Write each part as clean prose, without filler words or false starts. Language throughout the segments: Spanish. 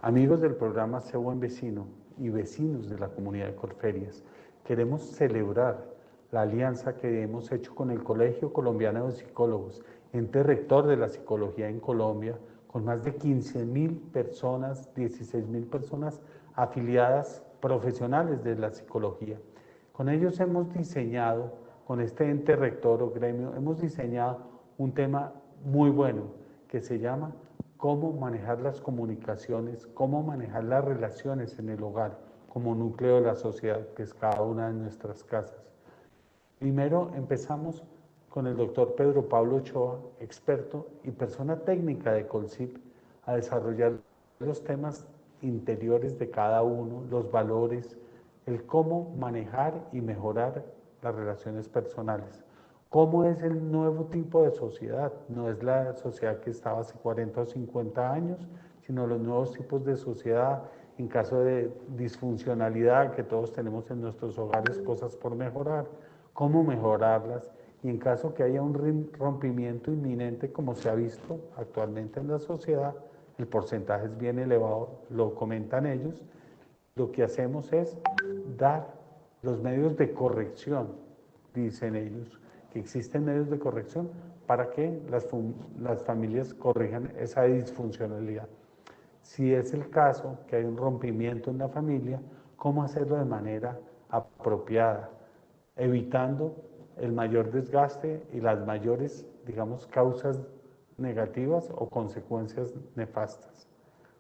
Amigos del programa Sé Buen Vecino y vecinos de la comunidad de Corferias, queremos celebrar la alianza que hemos hecho con el Colegio Colombiano de Psicólogos, ente rector de la psicología en Colombia, con más de 15.000 personas, 16.000 personas afiliadas profesionales de la psicología. Con ellos hemos diseñado, con este ente rector o gremio, hemos diseñado un tema muy bueno que se llama cómo manejar las comunicaciones, cómo manejar las relaciones en el hogar como núcleo de la sociedad, que es cada una de nuestras casas. Primero empezamos con el doctor Pedro Pablo Ochoa, experto y persona técnica de Colsip, a desarrollar los temas interiores de cada uno, los valores, el cómo manejar y mejorar las relaciones personales. ¿Cómo es el nuevo tipo de sociedad? No es la sociedad que estaba hace 40 o 50 años, sino los nuevos tipos de sociedad en caso de disfuncionalidad que todos tenemos en nuestros hogares, cosas por mejorar, cómo mejorarlas y en caso que haya un rompimiento inminente como se ha visto actualmente en la sociedad, el porcentaje es bien elevado, lo comentan ellos, lo que hacemos es dar los medios de corrección, dicen ellos, que existen medios de corrección para que las familias corrijan esa disfuncionalidad. Si es el caso que hay un rompimiento en la familia, cómo hacerlo de manera apropiada, evitando el mayor desgaste y las mayores, digamos, causas negativas o consecuencias nefastas,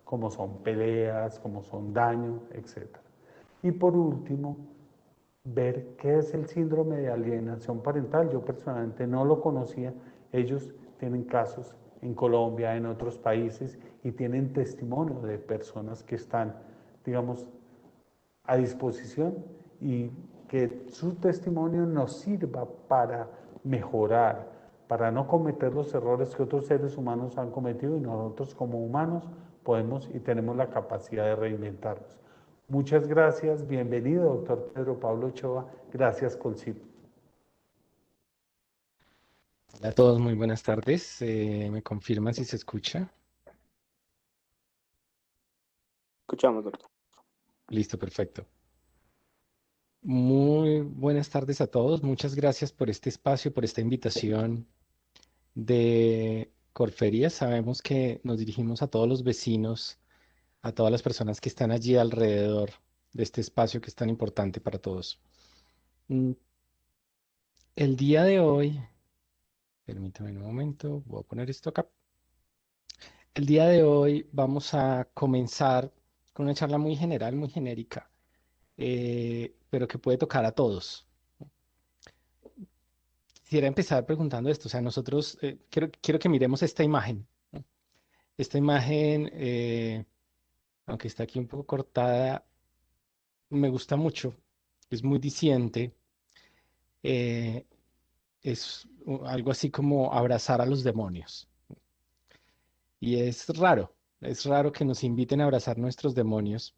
como son peleas, como son daño, etc. Y por último, ver qué es el síndrome de alienación parental. Yo personalmente no lo conocía. Ellos tienen casos en Colombia, en otros países, y tienen testimonio de personas que están, digamos, a disposición y que su testimonio nos sirva para mejorar, para no cometer los errores que otros seres humanos han cometido y nosotros como humanos podemos y tenemos la capacidad de reinventarnos. Muchas gracias, bienvenido, doctor Pedro Pablo Ochoa. Gracias, Colsip. Hola a todos, muy buenas tardes. ¿Me confirman si se escucha? Escuchamos, doctor. Listo, perfecto. Muy buenas tardes a todos. Muchas gracias por este espacio, por esta invitación de Corferías. Sabemos que nos dirigimos a todos los vecinos, a todas las personas que están allí alrededor de este espacio que es tan importante para todos. Mm, El día de hoy, permítame un momento, voy a poner esto acá. El día de hoy vamos a comenzar con una charla muy general, muy genérica, pero que puede tocar a todos. Quisiera empezar preguntando esto, o sea, nosotros, quiero que miremos esta imagen, ¿no? Esta imagen, aunque está aquí un poco cortada, me gusta mucho, es muy diciente, eh, algo así como abrazar a los demonios. Y es raro que nos inviten a abrazar nuestros demonios,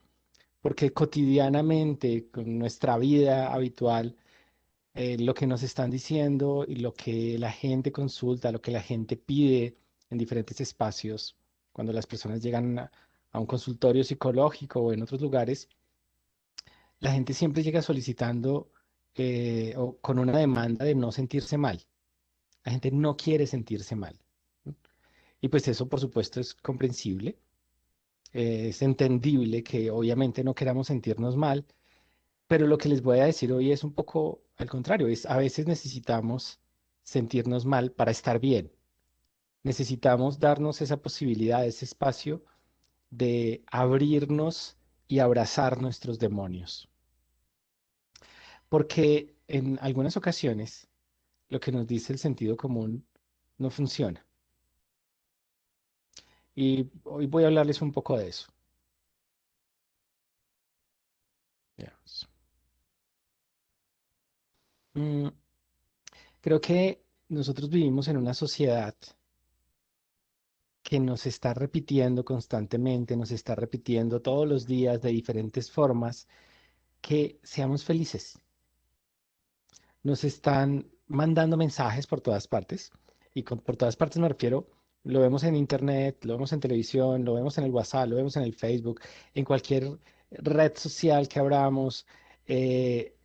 porque cotidianamente, con nuestra vida habitual, lo que nos están diciendo y lo que la gente consulta, lo que la gente pide en diferentes espacios, cuando las personas llegan a un consultorio psicológico o en otros lugares, la gente siempre llega solicitando o con una demanda de no sentirse mal. La gente no quiere sentirse mal, ¿no? Y pues eso, por supuesto, es comprensible. Es entendible que obviamente no queramos sentirnos mal, pero lo que les voy a decir hoy es un poco al contrario, es a veces necesitamos sentirnos mal para estar bien. Necesitamos darnos esa posibilidad, ese espacio de abrirnos y abrazar nuestros demonios. Porque en algunas ocasiones lo que nos dice el sentido común no funciona. Y hoy voy a hablarles un poco de eso. Veamos. Mm, Creo que nosotros vivimos en una sociedad que nos está repitiendo constantemente, nos está repitiendo todos los días de diferentes formas que seamos felices. Nos están mandando mensajes por todas partes y por todas partes me refiero lo vemos en internet, lo vemos en televisión, lo vemos en el WhatsApp, lo vemos en el Facebook, en cualquier red social que abramos. eh,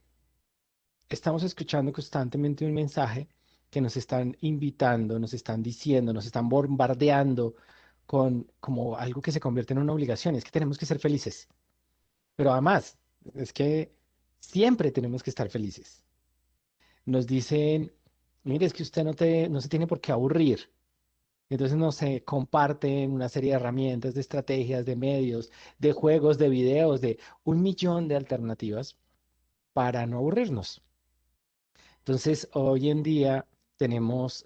Estamos escuchando constantemente un mensaje que nos están invitando, nos están diciendo, nos están bombardeando con como algo que se convierte en una obligación. Es que tenemos que ser felices. Pero además, es que siempre tenemos que estar felices. Nos dicen, mire, es que usted no se tiene por qué aburrir. Entonces nos comparten una serie de herramientas, de estrategias, de medios, de juegos, de videos, de un millón de alternativas para no aburrirnos. Entonces, hoy en día tenemos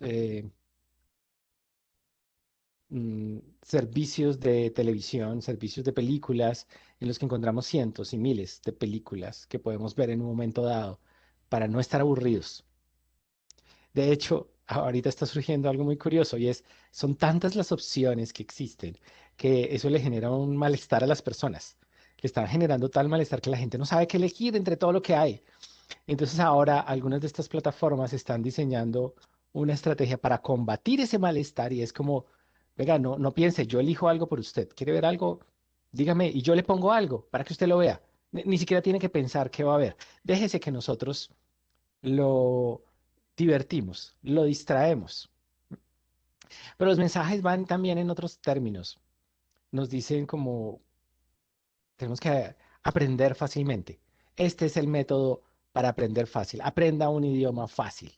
servicios de televisión, servicios de películas, en los que encontramos cientos y miles de películas que podemos ver en un momento dado para no estar aburridos. De hecho, ahorita está surgiendo algo muy curioso y es, son tantas las opciones que existen que eso le genera un malestar a las personas. Le están generando tal malestar que la gente no sabe qué elegir entre todo lo que hay. Entonces ahora algunas de estas plataformas están diseñando una estrategia para combatir ese malestar y es como, venga, no piense, yo elijo algo por usted. ¿Quiere ver algo? Dígame y yo le pongo algo para que usted lo vea. Ni siquiera tiene que pensar qué va a ver. Déjese que nosotros lo divertimos, lo distraemos. Pero los mensajes van también en otros términos. Nos dicen como tenemos que aprender fácilmente. Este es el método para aprender fácil. Aprenda un idioma fácil.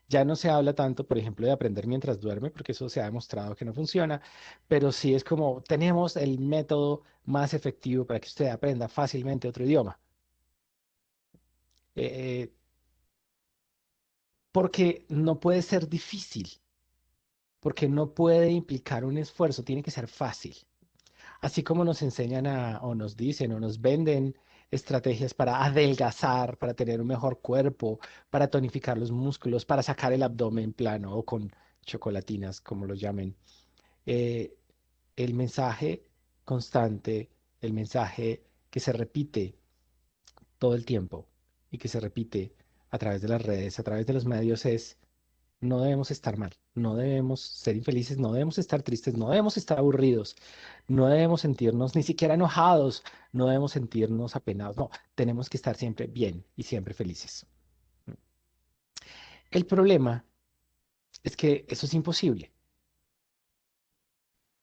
Ya no se habla tanto, por ejemplo, de aprender mientras duerme, porque eso se ha demostrado que no funciona, pero sí es como tenemos el método más efectivo para que usted aprenda fácilmente otro idioma. Eh, Porque no puede ser difícil, porque no puede implicar un esfuerzo, tiene que ser fácil. Así como nos enseñan o nos dicen o nos venden estrategias para adelgazar, para tener un mejor cuerpo, para tonificar los músculos, para sacar el abdomen plano o con chocolatinas, como lo llamen. Eh, el mensaje constante, el mensaje que se repite todo el tiempo y que se repite a través de las redes, a través de los medios es no debemos estar mal, no debemos ser infelices, no debemos estar tristes, no debemos estar aburridos, no debemos sentirnos ni siquiera enojados, no debemos sentirnos apenados, no, tenemos que estar siempre bien y siempre felices. El problema es que eso es imposible,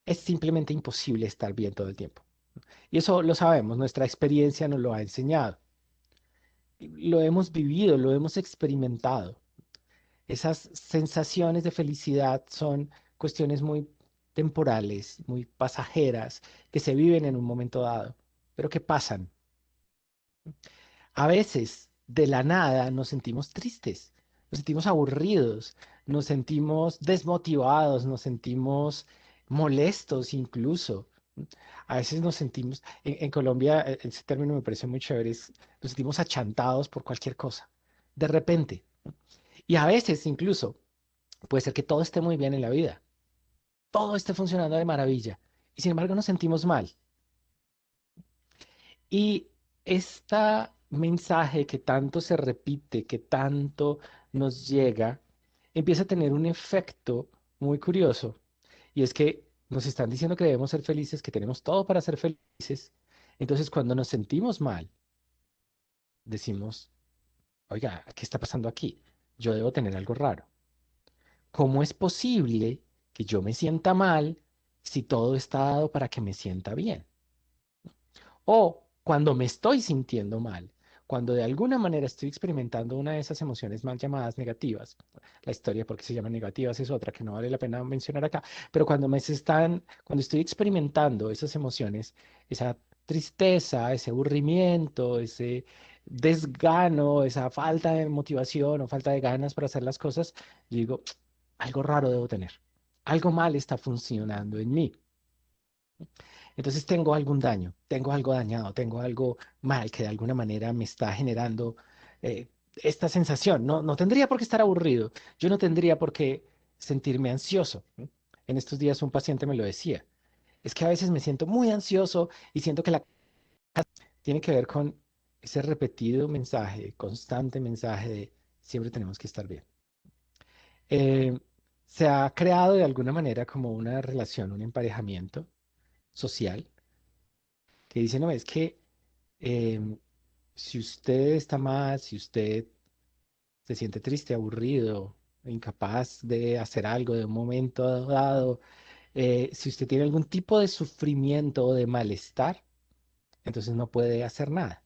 es simplemente imposible estar bien todo el tiempo. Y eso lo sabemos, nuestra experiencia nos lo ha enseñado, lo hemos vivido, lo hemos experimentado. Esas sensaciones de felicidad son cuestiones muy temporales, muy pasajeras, que se viven en un momento dado, pero que pasan. A veces, de la nada, nos sentimos tristes, nos sentimos aburridos, nos sentimos desmotivados, nos sentimos molestos incluso. A veces nos sentimos, en Colombia, ese término me parece muy chévere, nos sentimos achantados por cualquier cosa, de repente. Y a veces incluso puede ser que todo esté muy bien en la vida, todo esté funcionando de maravilla, y sin embargo nos sentimos mal. Y este mensaje que tanto se repite, que tanto nos llega, empieza a tener un efecto muy curioso, y es que nos están diciendo que debemos ser felices, que tenemos todo para ser felices. Entonces, cuando nos sentimos mal, decimos, oiga, ¿qué está pasando aquí? Yo debo tener algo raro. ¿Cómo es posible que yo me sienta mal si todo está dado para que me sienta bien? O cuando me estoy sintiendo mal, cuando de alguna manera estoy experimentando una de esas emociones mal llamadas negativas, la historia por qué se llaman negativas es otra que no vale la pena mencionar acá, pero cuando estoy experimentando esas emociones, esa tristeza, ese aburrimiento, ese desgano, esa falta de motivación o falta de ganas para hacer las cosas, yo digo, algo raro debo tener, algo mal está funcionando en mí. Entonces tengo algún daño, tengo algo dañado, tengo algo mal que de alguna manera me está generando esta sensación. No tendría por qué estar aburrido, yo no tendría por qué sentirme ansioso. ¿No? En estos días un paciente me lo decía. Es que a veces me siento muy ansioso y siento que la tiene que ver con ese repetido mensaje, constante mensaje de siempre tenemos que estar bien. Eh, se ha creado de alguna manera como una relación, un emparejamiento social que dice, no, es que em, si usted está mal, si usted se siente triste, aburrido, incapaz de hacer algo de un momento dado, si usted tiene algún tipo de sufrimiento o de malestar, entonces no puede hacer nada.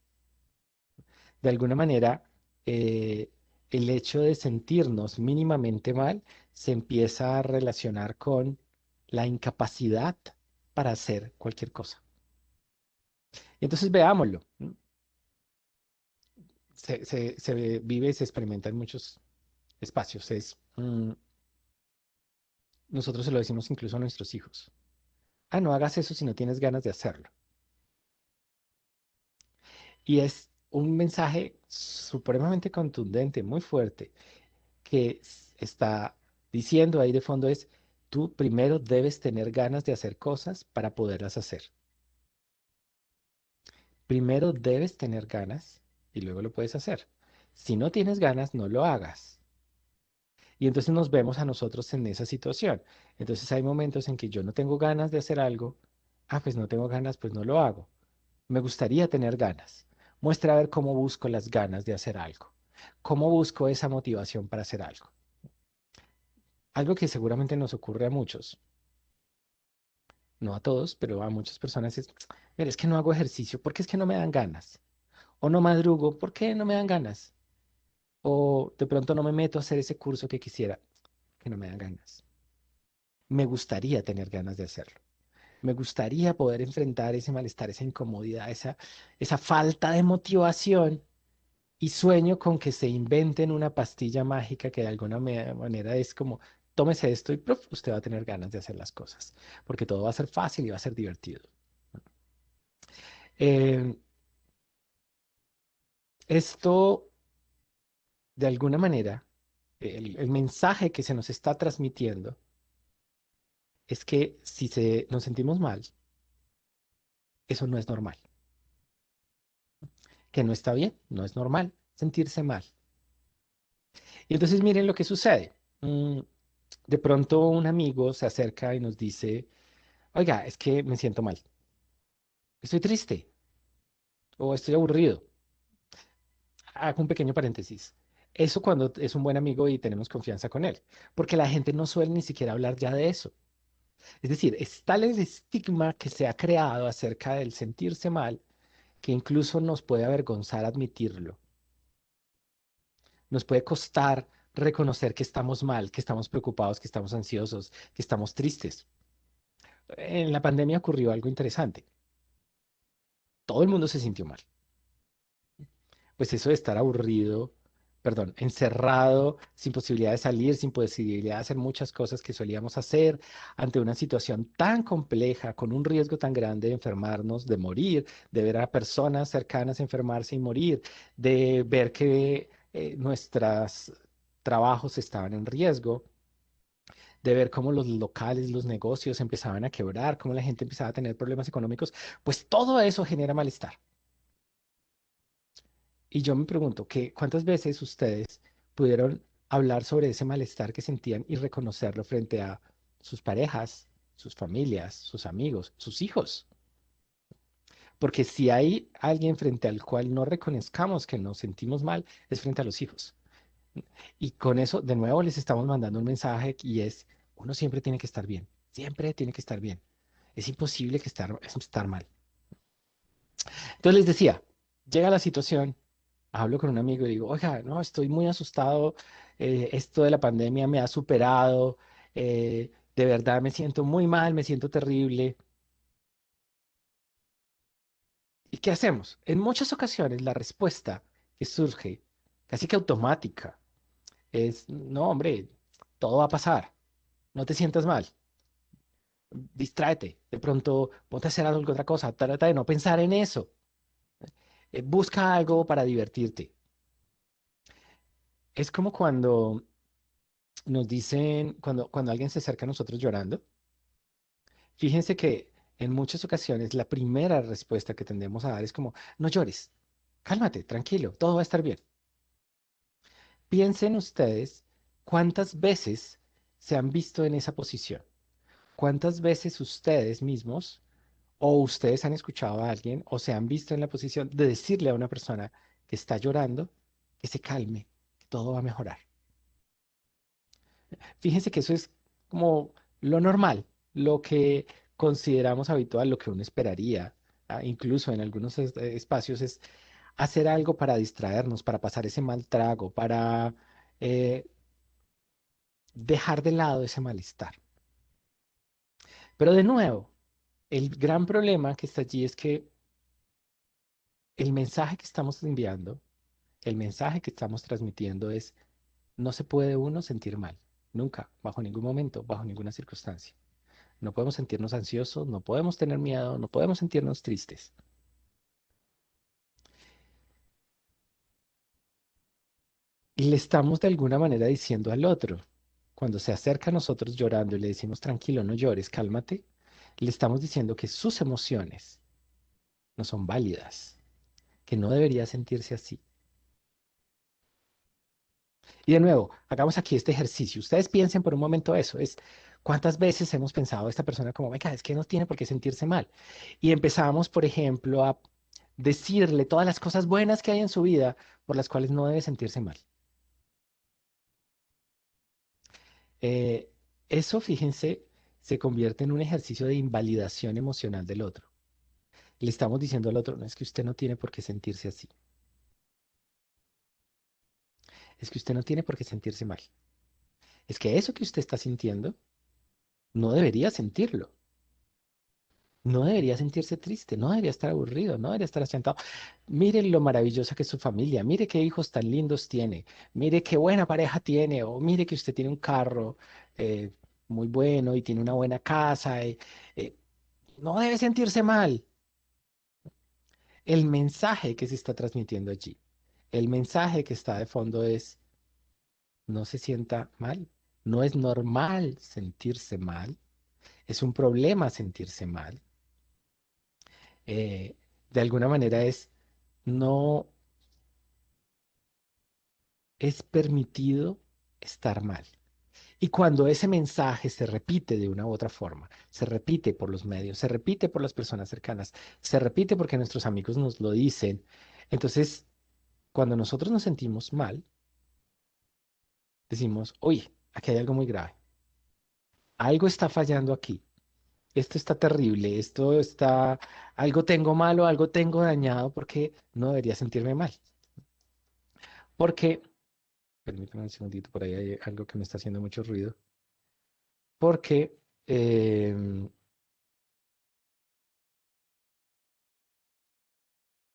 De alguna manera, eh, el hecho de sentirnos mínimamente mal se empieza a relacionar con la incapacidad para hacer cualquier cosa. Y entonces veámoslo. Se vive y se experimenta en muchos espacios. Nosotros se lo decimos incluso a nuestros hijos. Ah, no hagas eso si no tienes ganas de hacerlo. Y es un mensaje supremamente contundente, muy fuerte, que está diciendo ahí de fondo es, tú primero debes tener ganas de hacer cosas para poderlas hacer. Primero debes tener ganas y luego lo puedes hacer. Si no tienes ganas, no lo hagas. Y entonces nos vemos a nosotros en esa situación. Entonces hay momentos en que yo no tengo ganas de hacer algo. Ah, pues no tengo ganas, pues no lo hago. Me gustaría tener ganas. Muestra a ver cómo busco las ganas de hacer algo. ¿Cómo busco esa motivación para hacer algo? Algo que seguramente nos ocurre a muchos, no a todos, pero a muchas personas es, mira, es que no hago ejercicio porque es que no me dan ganas. O no madrugo porque no me dan ganas. O de pronto no me meto a hacer ese curso que quisiera, que no me dan ganas. Me gustaría tener ganas de hacerlo. Me gustaría poder enfrentar ese malestar, esa incomodidad, esa falta de motivación y sueño con que se inventen una pastilla mágica que de alguna manera es como, tómese esto y ¡pruf! Usted va a tener ganas de hacer las cosas, porque todo va a ser fácil y va a ser divertido. Eh, esto, de alguna manera, el mensaje que se nos está transmitiendo es que si nos sentimos mal, eso no es normal, que no está bien, no es normal sentirse mal. Y entonces miren lo que sucede. De pronto un amigo se acerca y nos dice, oiga, es que me siento mal, estoy triste o estoy aburrido. Hago un pequeño paréntesis. Eso cuando es un buen amigo y tenemos confianza con él, porque la gente no suele ni siquiera hablar ya de eso. Es decir, es tal el estigma que se ha creado acerca del sentirse mal que incluso nos puede avergonzar admitirlo. Nos puede costar reconocer que estamos mal, que estamos preocupados, que estamos ansiosos, que estamos tristes. En la pandemia ocurrió algo interesante. Todo el mundo se sintió mal. Pues eso de estar aburrido, perdón, encerrado, sin posibilidad de salir, sin posibilidad de hacer muchas cosas que solíamos hacer, ante una situación tan compleja, con un riesgo tan grande de enfermarnos, de morir, de ver a personas cercanas enfermarse y morir, de ver que nuestros trabajos estaban en riesgo, de ver cómo los locales, los negocios empezaban a quebrar, cómo la gente empezaba a tener problemas económicos, pues todo eso genera malestar. Y yo me pregunto, ¿cuántas veces ustedes pudieron hablar sobre ese malestar que sentían y reconocerlo frente a sus parejas, sus familias, sus amigos, sus hijos? Porque si hay alguien frente al cual no reconozcamos que nos sentimos mal, es frente a los hijos. Y con eso, de nuevo, les estamos mandando un mensaje y es, uno siempre tiene que estar bien, siempre tiene que estar bien. Es imposible estar mal. Entonces les decía, llega la situación, hablo con un amigo y digo, oiga, no, estoy muy asustado, esto de la pandemia me ha superado, de verdad me siento muy mal, me siento terrible. ¿Y qué hacemos? En muchas ocasiones la respuesta que surge, casi que automática, es, no, hombre, todo va a pasar, no te sientas mal, distráete, de pronto ponte a hacer algo, otra cosa, trata de no pensar en eso, busca algo para divertirte. Es como cuando nos dicen, cuando alguien se acerca a nosotros llorando, fíjense que en muchas ocasiones la primera respuesta que tendemos a dar es como, no llores, cálmate, tranquilo, todo va a estar bien. Piensen ustedes cuántas veces se han visto en esa posición? ¿Cuántas veces ustedes mismos o ustedes han escuchado a alguien o se han visto en la posición de decirle a una persona que está llorando que se calme, que todo va a mejorar? Fíjense que eso es como lo normal, lo que consideramos habitual, lo que uno esperaría, incluso en algunos espacios, es hacer algo para distraernos, para pasar ese mal trago, para eh, dejar de lado ese malestar. Pero de nuevo, el gran problema que está allí es que el mensaje que estamos enviando, el mensaje que estamos transmitiendo es, no se puede uno sentir mal, nunca, bajo ningún momento, bajo ninguna circunstancia. No podemos sentirnos ansiosos, no podemos tener miedo, no podemos sentirnos tristes. Y le estamos de alguna manera diciendo al otro, cuando se acerca a nosotros llorando y le decimos, tranquilo, no llores, cálmate, le estamos diciendo que sus emociones no son válidas, que no debería sentirse así. Y de nuevo, hagamos aquí este ejercicio. Ustedes piensen por un momento eso, es cuántas veces hemos pensado a esta persona como, venga, es que no tiene por qué sentirse mal. Y empezamos, por ejemplo, a decirle todas las cosas buenas que hay en su vida por las cuales no debe sentirse mal. Eh, Eso, fíjense, se convierte en un ejercicio de invalidación emocional del otro. Le estamos diciendo al otro, no es que usted no tiene por qué sentirse así, es que usted no tiene por qué sentirse mal. Es que eso que usted está sintiendo no debería sentirlo. No debería sentirse triste, no debería estar aburrido, no debería estar achantado. Mire lo maravillosa que es su familia, mire qué hijos tan lindos tiene, mire qué buena pareja tiene, o mire que usted tiene un carro eh, muy bueno y tiene una buena casa. Eh, no debe sentirse mal. El mensaje que se está transmitiendo allí, el mensaje que está de fondo es, no se sienta mal, no es normal sentirse mal, es un problema sentirse mal. Eh, de alguna manera es, no es permitido estar mal. Y cuando ese mensaje se repite de una u otra forma, se repite por los medios, se repite por las personas cercanas, se repite porque nuestros amigos nos lo dicen, entonces cuando nosotros nos sentimos mal, decimos, oye, aquí hay algo muy grave, algo está fallando aquí, esto está terrible, esto está, algo tengo malo, algo tengo dañado porque no debería sentirme mal. Porque, permítame un segundito, por ahí hay algo que me está haciendo mucho ruido, porque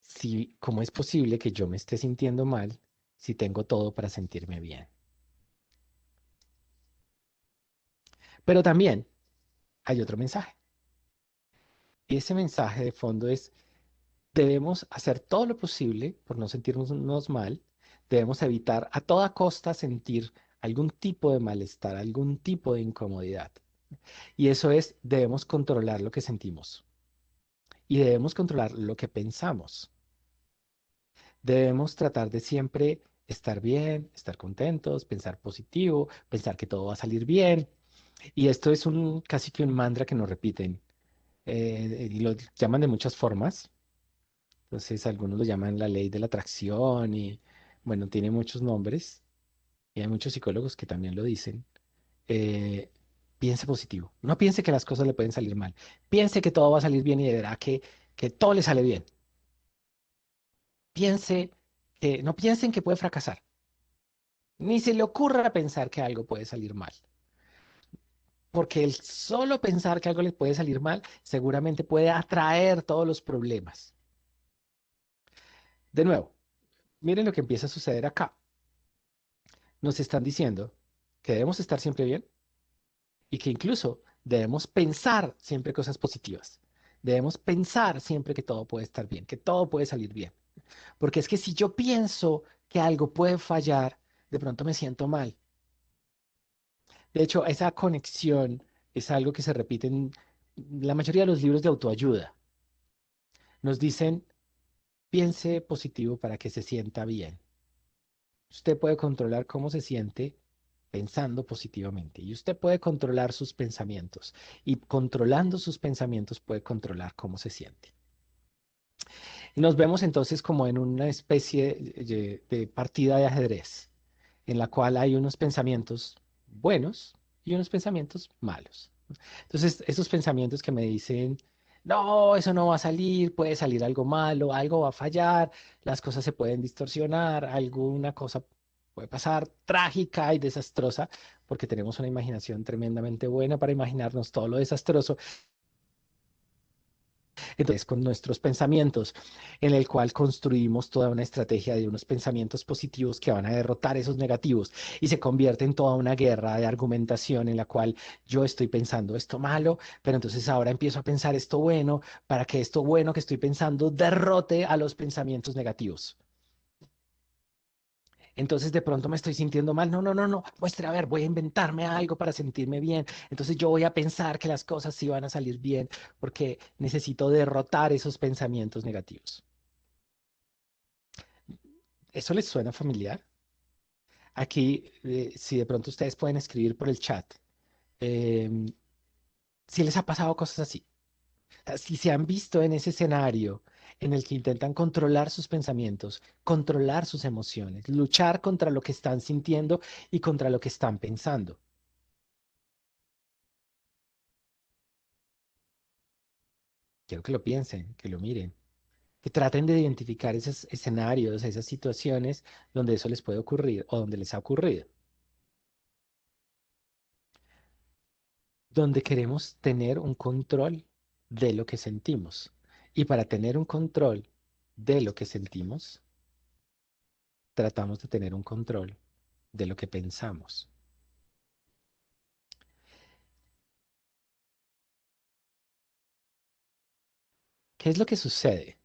si, ¿cómo es posible que yo me esté sintiendo mal si tengo todo para sentirme bien? Pero también hay otro mensaje. Y ese mensaje de fondo es, debemos hacer todo lo posible por no sentirnos mal, debemos evitar a toda costa sentir algún tipo de malestar, algún tipo de incomodidad. Y eso es, debemos controlar lo que sentimos y debemos controlar lo que pensamos. Debemos tratar de siempre estar bien, estar contentos, pensar positivo, pensar que todo va a salir bien. Y esto es un casi que un mantra que nos repiten y lo llaman de muchas formas. Entonces, algunos lo llaman la ley de la atracción y, bueno, tiene muchos nombres y hay muchos psicólogos que también lo dicen. Eh, Piense positivo. No piense que las cosas le pueden salir mal. Piense que todo va a salir bien y de verdad que todo le sale bien. Piense que, no piensen que puede fracasar. Ni se le ocurra pensar que algo puede salir mal. Porque el solo pensar que algo le puede salir mal seguramente puede atraer todos los problemas. De nuevo, miren lo que empieza a suceder acá. Nos están diciendo que debemos estar siempre bien y que incluso debemos pensar siempre cosas positivas. Debemos pensar siempre que todo puede estar bien, que todo puede salir bien. Porque es que si yo pienso que algo puede fallar, de pronto me siento mal. De hecho, esa conexión es algo que se repite en la mayoría de los libros de autoayuda. Nos dicen, piense positivo para que se sienta bien. Usted puede controlar cómo se siente pensando positivamente. Y usted puede controlar sus pensamientos. Y controlando sus pensamientos puede controlar cómo se siente. Y nos vemos entonces como en una especie de partida de ajedrez, en la cual hay unos pensamientos buenos y unos pensamientos malos. Entonces, esos pensamientos que me dicen, no, eso no va a salir, puede salir algo malo, algo va a fallar, las cosas se pueden distorsionar, alguna cosa puede pasar trágica y desastrosa, porque tenemos una imaginación tremendamente buena para imaginarnos todo lo desastroso. Entonces, con nuestros pensamientos, en el cual construimos toda una estrategia de unos pensamientos positivos que van a derrotar esos negativos y se convierte en toda una guerra de argumentación en la cual yo estoy pensando esto malo, pero entonces ahora empiezo a pensar esto bueno para que esto bueno que estoy pensando derrote a los pensamientos negativos. Entonces de pronto me estoy sintiendo mal. No, no, no, no. Muestre, a ver, voy a inventarme algo para sentirme bien. Entonces yo voy a pensar que las cosas sí van a salir bien porque necesito derrotar esos pensamientos negativos. ¿Eso les suena familiar? Aquí, si de pronto ustedes pueden escribir por el chat, em, si les ha pasado cosas así. O sea, si se han visto en ese escenario en el que intentan controlar sus pensamientos, controlar sus emociones, luchar contra lo que están sintiendo y contra lo que están pensando. Quiero que lo piensen, que lo miren, que traten de identificar esos escenarios, esas situaciones donde eso les puede ocurrir o donde les ha ocurrido, donde queremos tener un control de lo que sentimos. Y para tener un control de lo que sentimos, tratamos de tener un control de lo que pensamos. ¿Qué es lo que sucede?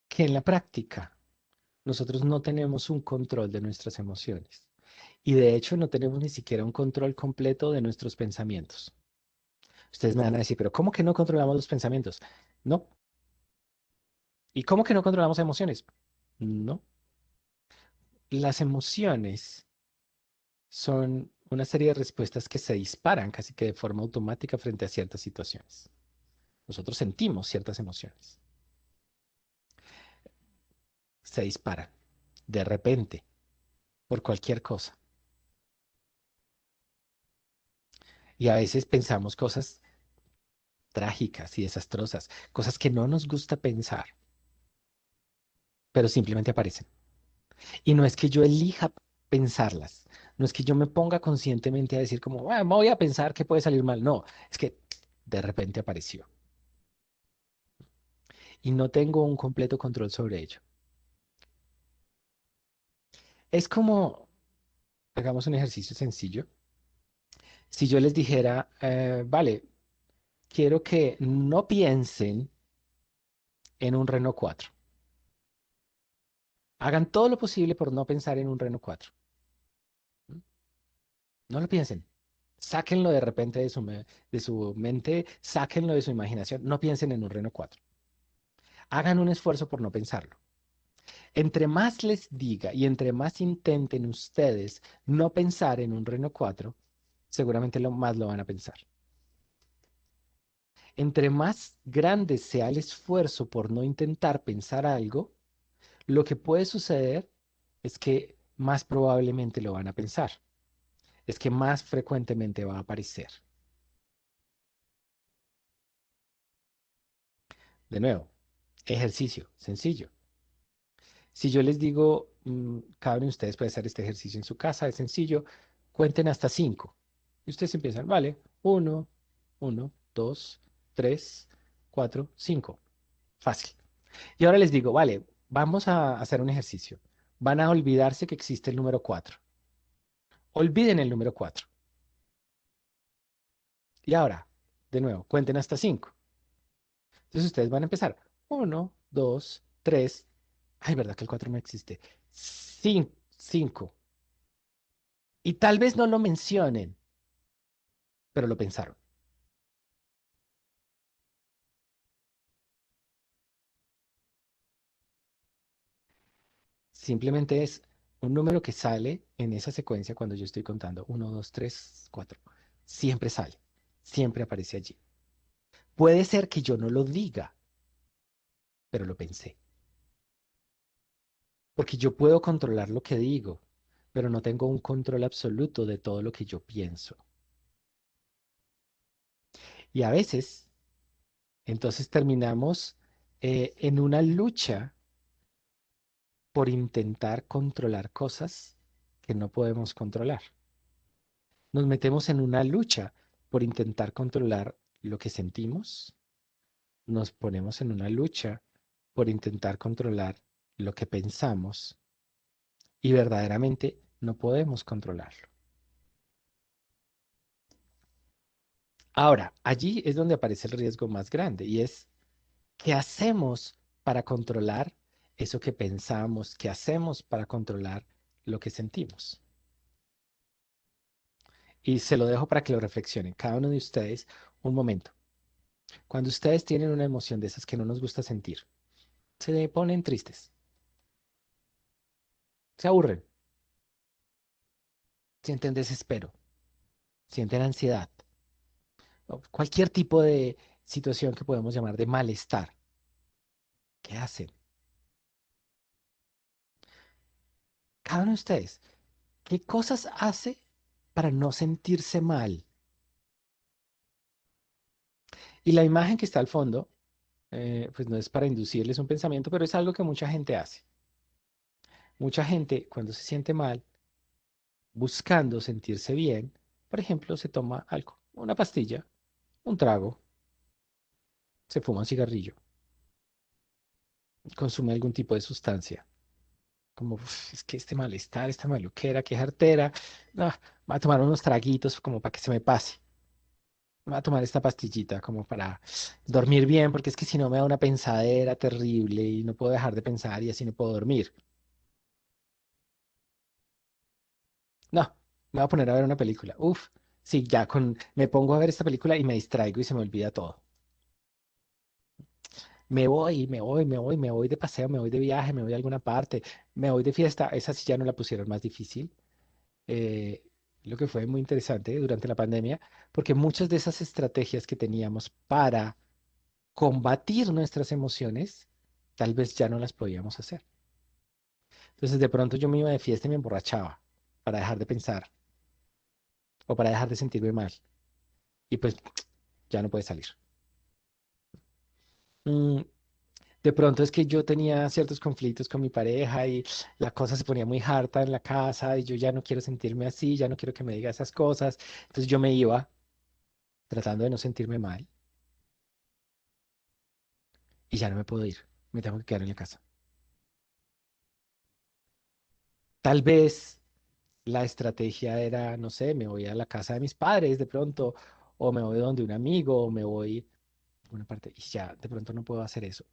Que en la práctica nosotros no tenemos un control de nuestras emociones. Y de hecho no tenemos ni siquiera un control completo de nuestros pensamientos. Ustedes me van a decir, pero ¿cómo que no controlamos los pensamientos? No. ¿Y cómo que no controlamos emociones? No. Las emociones son una serie de respuestas que se disparan casi que de forma automática frente a ciertas situaciones. Nosotros sentimos ciertas emociones. Se disparan de repente por cualquier cosa. Y a veces pensamos cosas trágicas y desastrosas, cosas que no nos gusta pensar, pero simplemente aparecen. Y no es que yo elija pensarlas, no es que yo me ponga conscientemente a decir como, "Ah, voy a pensar que puede salir mal". No, es que de repente apareció y no tengo un completo control sobre ello. Es como, hagamos un ejercicio sencillo. Si yo les dijera, vale, quiero que no piensen en un Renault 4. Hagan todo lo posible por no pensar en un Renault 4. No lo piensen. Sáquenlo de repente de su mente, sáquenlo de su imaginación. No piensen en un Renault 4. Hagan un esfuerzo por no pensarlo. Entre más les diga y entre más intenten ustedes no pensar en un Renault 4, seguramente lo más lo van a pensar. Entre más grande sea el esfuerzo por no intentar pensar algo, lo que puede suceder es que más probablemente lo van a pensar. Es que más frecuentemente va a aparecer. De nuevo, ejercicio sencillo. Si yo les digo, cada uno de ustedes puede hacer este ejercicio en su casa, es sencillo, cuenten hasta 5. Y ustedes empiezan, vale, uno, uno, 2, 3, 4, 5. Fácil. Y ahora les digo, vale, vamos a hacer un ejercicio. Van a olvidarse que existe el número 4. Olviden el número 4. Y ahora, de nuevo, cuenten hasta 5. Entonces ustedes van a empezar. Uno, 2, 3. Ay, ¿verdad que el 4 no existe? 5. Y tal vez no lo mencionen, pero lo pensaron. Simplemente es un número que sale en esa secuencia cuando yo estoy contando. Uno, 2, 3, 4. Siempre sale, siempre aparece allí. Puede ser que yo no lo diga, pero lo pensé. Porque yo puedo controlar lo que digo, pero no tengo un control absoluto de todo lo que yo pienso. Y a veces, entonces terminamos en una lucha por intentar controlar cosas que no podemos controlar. Nos metemos en una lucha por intentar controlar lo que sentimos. Nos ponemos en una lucha por intentar controlar lo que pensamos y verdaderamente no podemos controlarlo. Ahora, allí es donde aparece el riesgo más grande y es ¿qué hacemos para controlar eso que pensamos? ¿Qué hacemos para controlar lo que sentimos? Y se lo dejo para que lo reflexionen, cada uno de ustedes, un momento. Cuando ustedes tienen una emoción de esas que no nos gusta sentir, se ponen tristes, se aburren, sienten desespero, sienten ansiedad, o cualquier tipo de situación que podemos llamar de malestar. ¿Qué hacen? Cada uno de ustedes, ¿qué cosas hace para no sentirse mal? Y la imagen que está al fondo, pues no es para inducirles un pensamiento, pero es algo que mucha gente hace. Mucha gente, cuando se siente mal, buscando sentirse bien, por ejemplo, se toma algo, una pastilla, un trago, se fuma un cigarrillo, consume algún tipo de sustancia, como "Uf, es que este malestar, esta maluquera, qué jartera, no, voy a tomar unos traguitos como para que se me pase, voy a tomar esta pastillita como para dormir bien, porque es que si no me da una pensadera terrible y no puedo dejar de pensar y así no puedo dormir. No, me voy a poner a ver una película. Uf, sí, me pongo a ver esta película y me distraigo y se me olvida todo. Me voy de paseo, me voy de viaje, me voy a alguna parte, me voy de fiesta. Esa sí ya no la pusieron más difícil. eh, lo que fue muy interesante durante la pandemia, porque muchas de esas estrategias que teníamos para combatir nuestras emociones, tal vez ya no las podíamos hacer. Entonces de pronto yo me iba de fiesta y me emborrachaba para dejar de pensar o para dejar de sentirme mal. Y pues ya no puede salir. Mm, De pronto es que yo tenía ciertos conflictos con mi pareja y la cosa se ponía muy harta en la casa y yo ya no quiero sentirme así, ya no quiero que me diga esas cosas. Entonces yo me iba tratando de no sentirme mal y ya no me puedo ir. Me tengo que quedar en la casa. Tal vez la estrategia era, no sé, me voy a la casa de mis padres de pronto o me voy donde un amigo o me voy a alguna parte y ya de pronto no puedo hacer eso.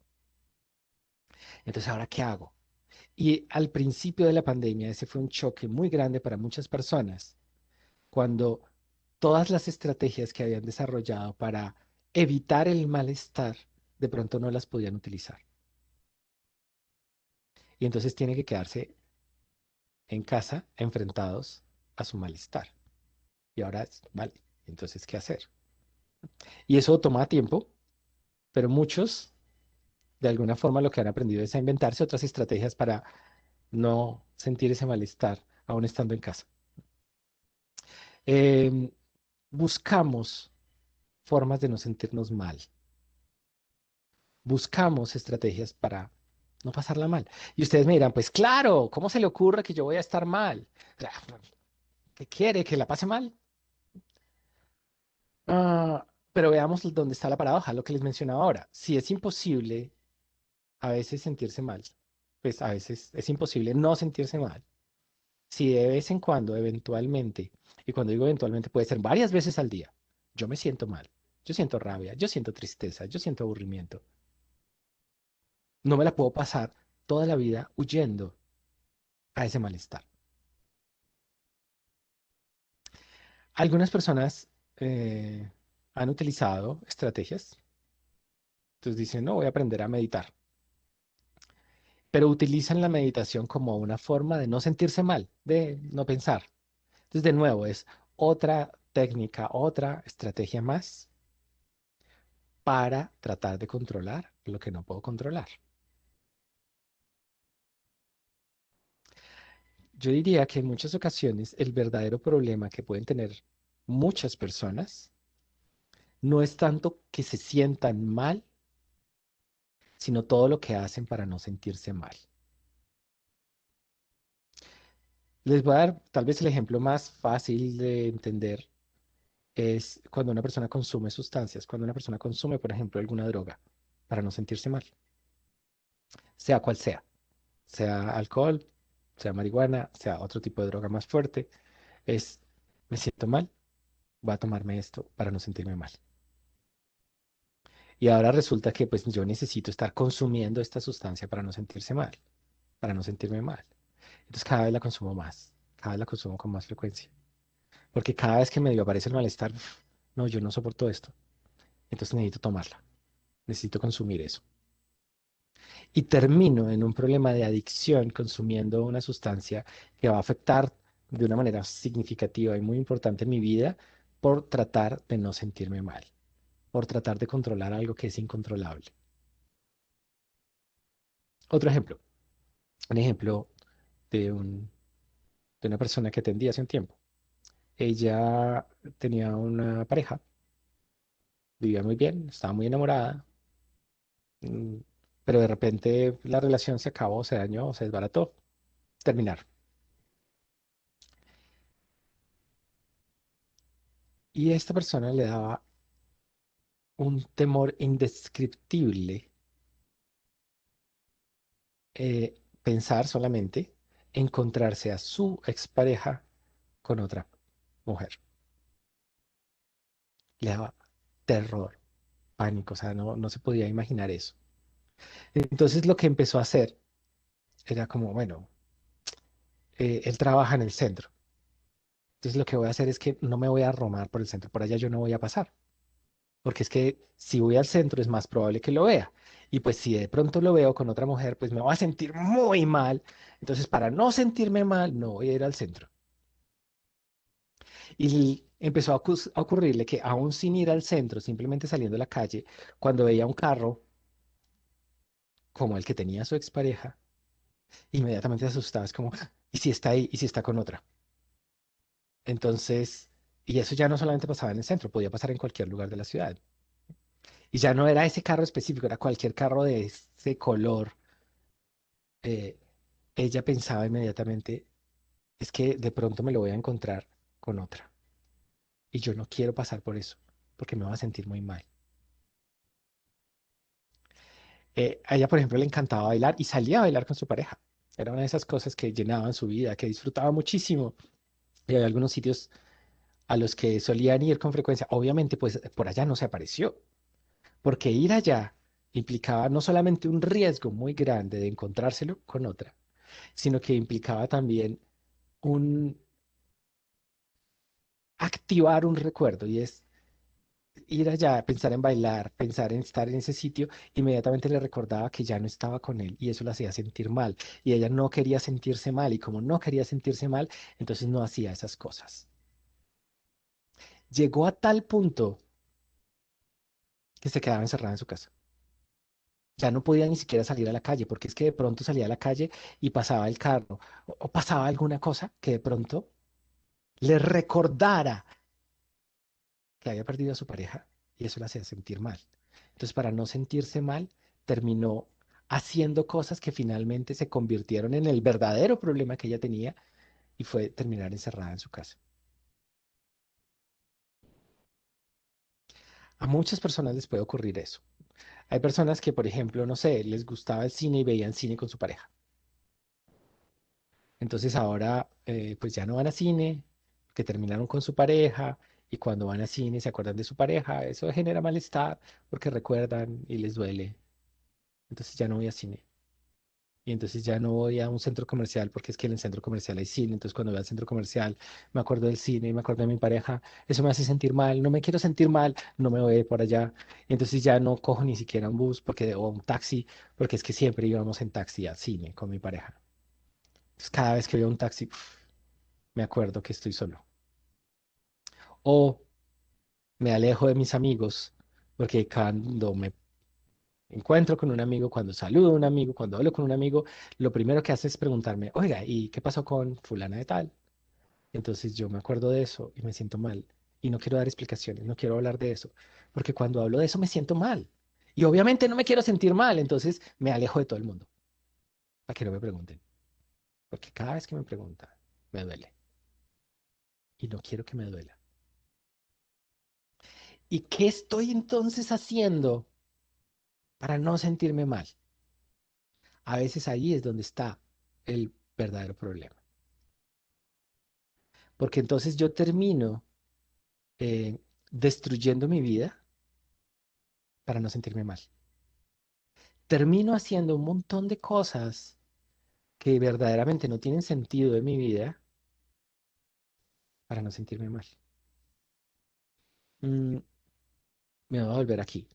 Entonces, ¿ahora qué hago? Y al principio de la pandemia ese fue un choque muy grande para muchas personas cuando todas las estrategias que habían desarrollado para evitar el malestar, de pronto no las podían utilizar. Y entonces tienen que quedarse en casa enfrentados a su malestar. Y ahora, vale, entonces, ¿qué hacer? Y eso toma tiempo, pero muchos, de alguna forma, lo que han aprendido es a inventarse otras estrategias para no sentir ese malestar, aún estando en casa. Em, Buscamos formas de no sentirnos mal. Buscamos estrategias para no pasarla mal. Y ustedes me dirán, pues claro, ¿cómo se le ocurre que yo voy a estar mal? ¿Qué quiere? ¿Que la pase mal? Pero veamos dónde está la paradoja, lo que les mencionaba ahora. Si es imposible a veces sentirse mal, pues a veces es imposible no sentirse mal. Si de vez en cuando, eventualmente, y cuando digo eventualmente puede ser varias veces al día, yo me siento mal, yo siento rabia, yo siento tristeza, yo siento aburrimiento. No me la puedo pasar toda la vida huyendo a ese malestar. Algunas personas han utilizado estrategias. Entonces dicen, no, voy a aprender a meditar. pero utilizan la meditación como una forma de no sentirse mal, de no pensar. Entonces, de nuevo, es otra técnica, otra estrategia más para tratar de controlar lo que no puedo controlar. Yo diría que en muchas ocasiones el verdadero problema que pueden tener muchas personas no es tanto que se sientan mal, sino todo lo que hacen para no sentirse mal. Les voy a dar tal vez el ejemplo más fácil de entender es cuando una persona consume sustancias, cuando una persona consume, por ejemplo, alguna droga para no sentirse mal, sea cual sea alcohol, sea marihuana, sea otro tipo de droga más fuerte, es, me siento mal, voy a tomarme esto para no sentirme mal. Y ahora resulta que pues yo necesito estar consumiendo esta sustancia para no sentirse mal, para no sentirme mal. Entonces cada vez la consumo más, cada vez la consumo con más frecuencia. Porque cada vez que me aparece el malestar, no, yo no soporto esto. Entonces necesito tomarla, necesito consumir eso. Y termino en un problema de adicción consumiendo una sustancia que va a afectar de una manera significativa y muy importante mi vida por tratar de no sentirme mal, por tratar de controlar algo que es incontrolable. Otro ejemplo, un ejemplo de, de una persona que atendí hace un tiempo. Ella tenía una pareja, vivía muy bien, estaba muy enamorada, mm, pero de repente la relación se acabó, se dañó, se desbarató, terminaron. Y esta persona le daba un temor indescriptible pensar solamente encontrarse a su expareja con otra mujer. Le daba terror, pánico, o sea, no se podía imaginar eso. Entonces lo que empezó a hacer era como, bueno, él trabaja en el centro. Entonces lo que voy a hacer es que no me voy a romar por el centro, por allá yo no voy a pasar. Porque es que si voy al centro es más probable que lo vea. Y pues si de pronto lo veo con otra mujer, pues me voy a sentir muy mal. Entonces, para no sentirme mal, no voy a ir al centro. Y empezó a ocurrirle que aún sin ir al centro, simplemente saliendo a la calle, cuando veía un carro como el que tenía su expareja, inmediatamente se asustaba. Es como, "Ah, ¿y si está ahí? ¿Y si está con otra?" Entonces, y eso ya no solamente pasaba en el centro, podía pasar en cualquier lugar de la ciudad. Y ya no era ese carro específico, era cualquier carro de ese color. eh, Ella pensaba inmediatamente, es que de pronto me lo voy a encontrar con otra. Y yo no quiero pasar por eso, porque me va a sentir muy mal. A ella, por ejemplo, le encantaba bailar y salía a bailar con su pareja. Era una de esas cosas que llenaban su vida, que disfrutaba muchísimo. Y había algunos sitios a los que solían ir con frecuencia. Obviamente, pues por allá no se apareció, porque ir allá implicaba no solamente un riesgo muy grande de encontrárselo con otra, sino que implicaba también un activar un recuerdo y es ir allá, pensar en bailar, pensar en estar en ese sitio, inmediatamente le recordaba que ya no estaba con él y eso la hacía sentir mal. Y ella no quería sentirse mal y como no quería sentirse mal, entonces no hacía esas cosas. Llegó a tal punto que se quedaba encerrada en su casa. Ya no podía ni siquiera salir a la calle porque es que de pronto salía a la calle y pasaba el carro o pasaba alguna cosa que de pronto le recordara que había perdido a su pareja y eso la hacía sentir mal. Entonces, para no sentirse mal, terminó haciendo cosas que finalmente se convirtieron en el verdadero problema que ella tenía y fue terminar encerrada en su casa. A muchas personas les puede ocurrir eso. Hay personas que, por ejemplo, no sé, les gustaba el cine y veían cine con su pareja. Entonces ahora pues ya no van a cine, que terminaron con su pareja y cuando van a cine se acuerdan de su pareja. Eso genera malestar porque recuerdan y les duele. Entonces ya no voy a cine. Y entonces ya no voy a un centro comercial porque es que en el centro comercial hay cine. Entonces cuando voy al centro comercial me acuerdo del cine, me acuerdo de mi pareja. Eso me hace sentir mal. No me quiero sentir mal. No me voy a ir por allá. Y entonces ya no cojo ni siquiera un bus o un taxi porque es que siempre íbamos en taxi al cine con mi pareja. Entonces cada vez que veo un taxi, me acuerdo que estoy solo. O me alejo de mis amigos porque cuando me encuentro con un amigo, cuando saludo a un amigo, cuando hablo con un amigo, lo primero que hace es preguntarme, oiga, ¿y qué pasó con fulana de tal? Entonces yo me acuerdo de eso y me siento mal. Y no quiero dar explicaciones, no quiero hablar de eso, porque cuando hablo de eso me siento mal. Y obviamente no me quiero sentir mal, entonces me alejo de todo el mundo, para que no me pregunten. Porque cada vez que me preguntan, me duele. Y no quiero que me duela. ¿Y qué estoy entonces haciendo para no sentirme mal? A veces ahí es donde está el verdadero problema. Porque entonces yo termino eh, destruyendo mi vida para no sentirme mal. Termino haciendo un montón de cosas que verdaderamente no tienen sentido en mi vida para no sentirme mal. Mm, Me voy a volver aquí.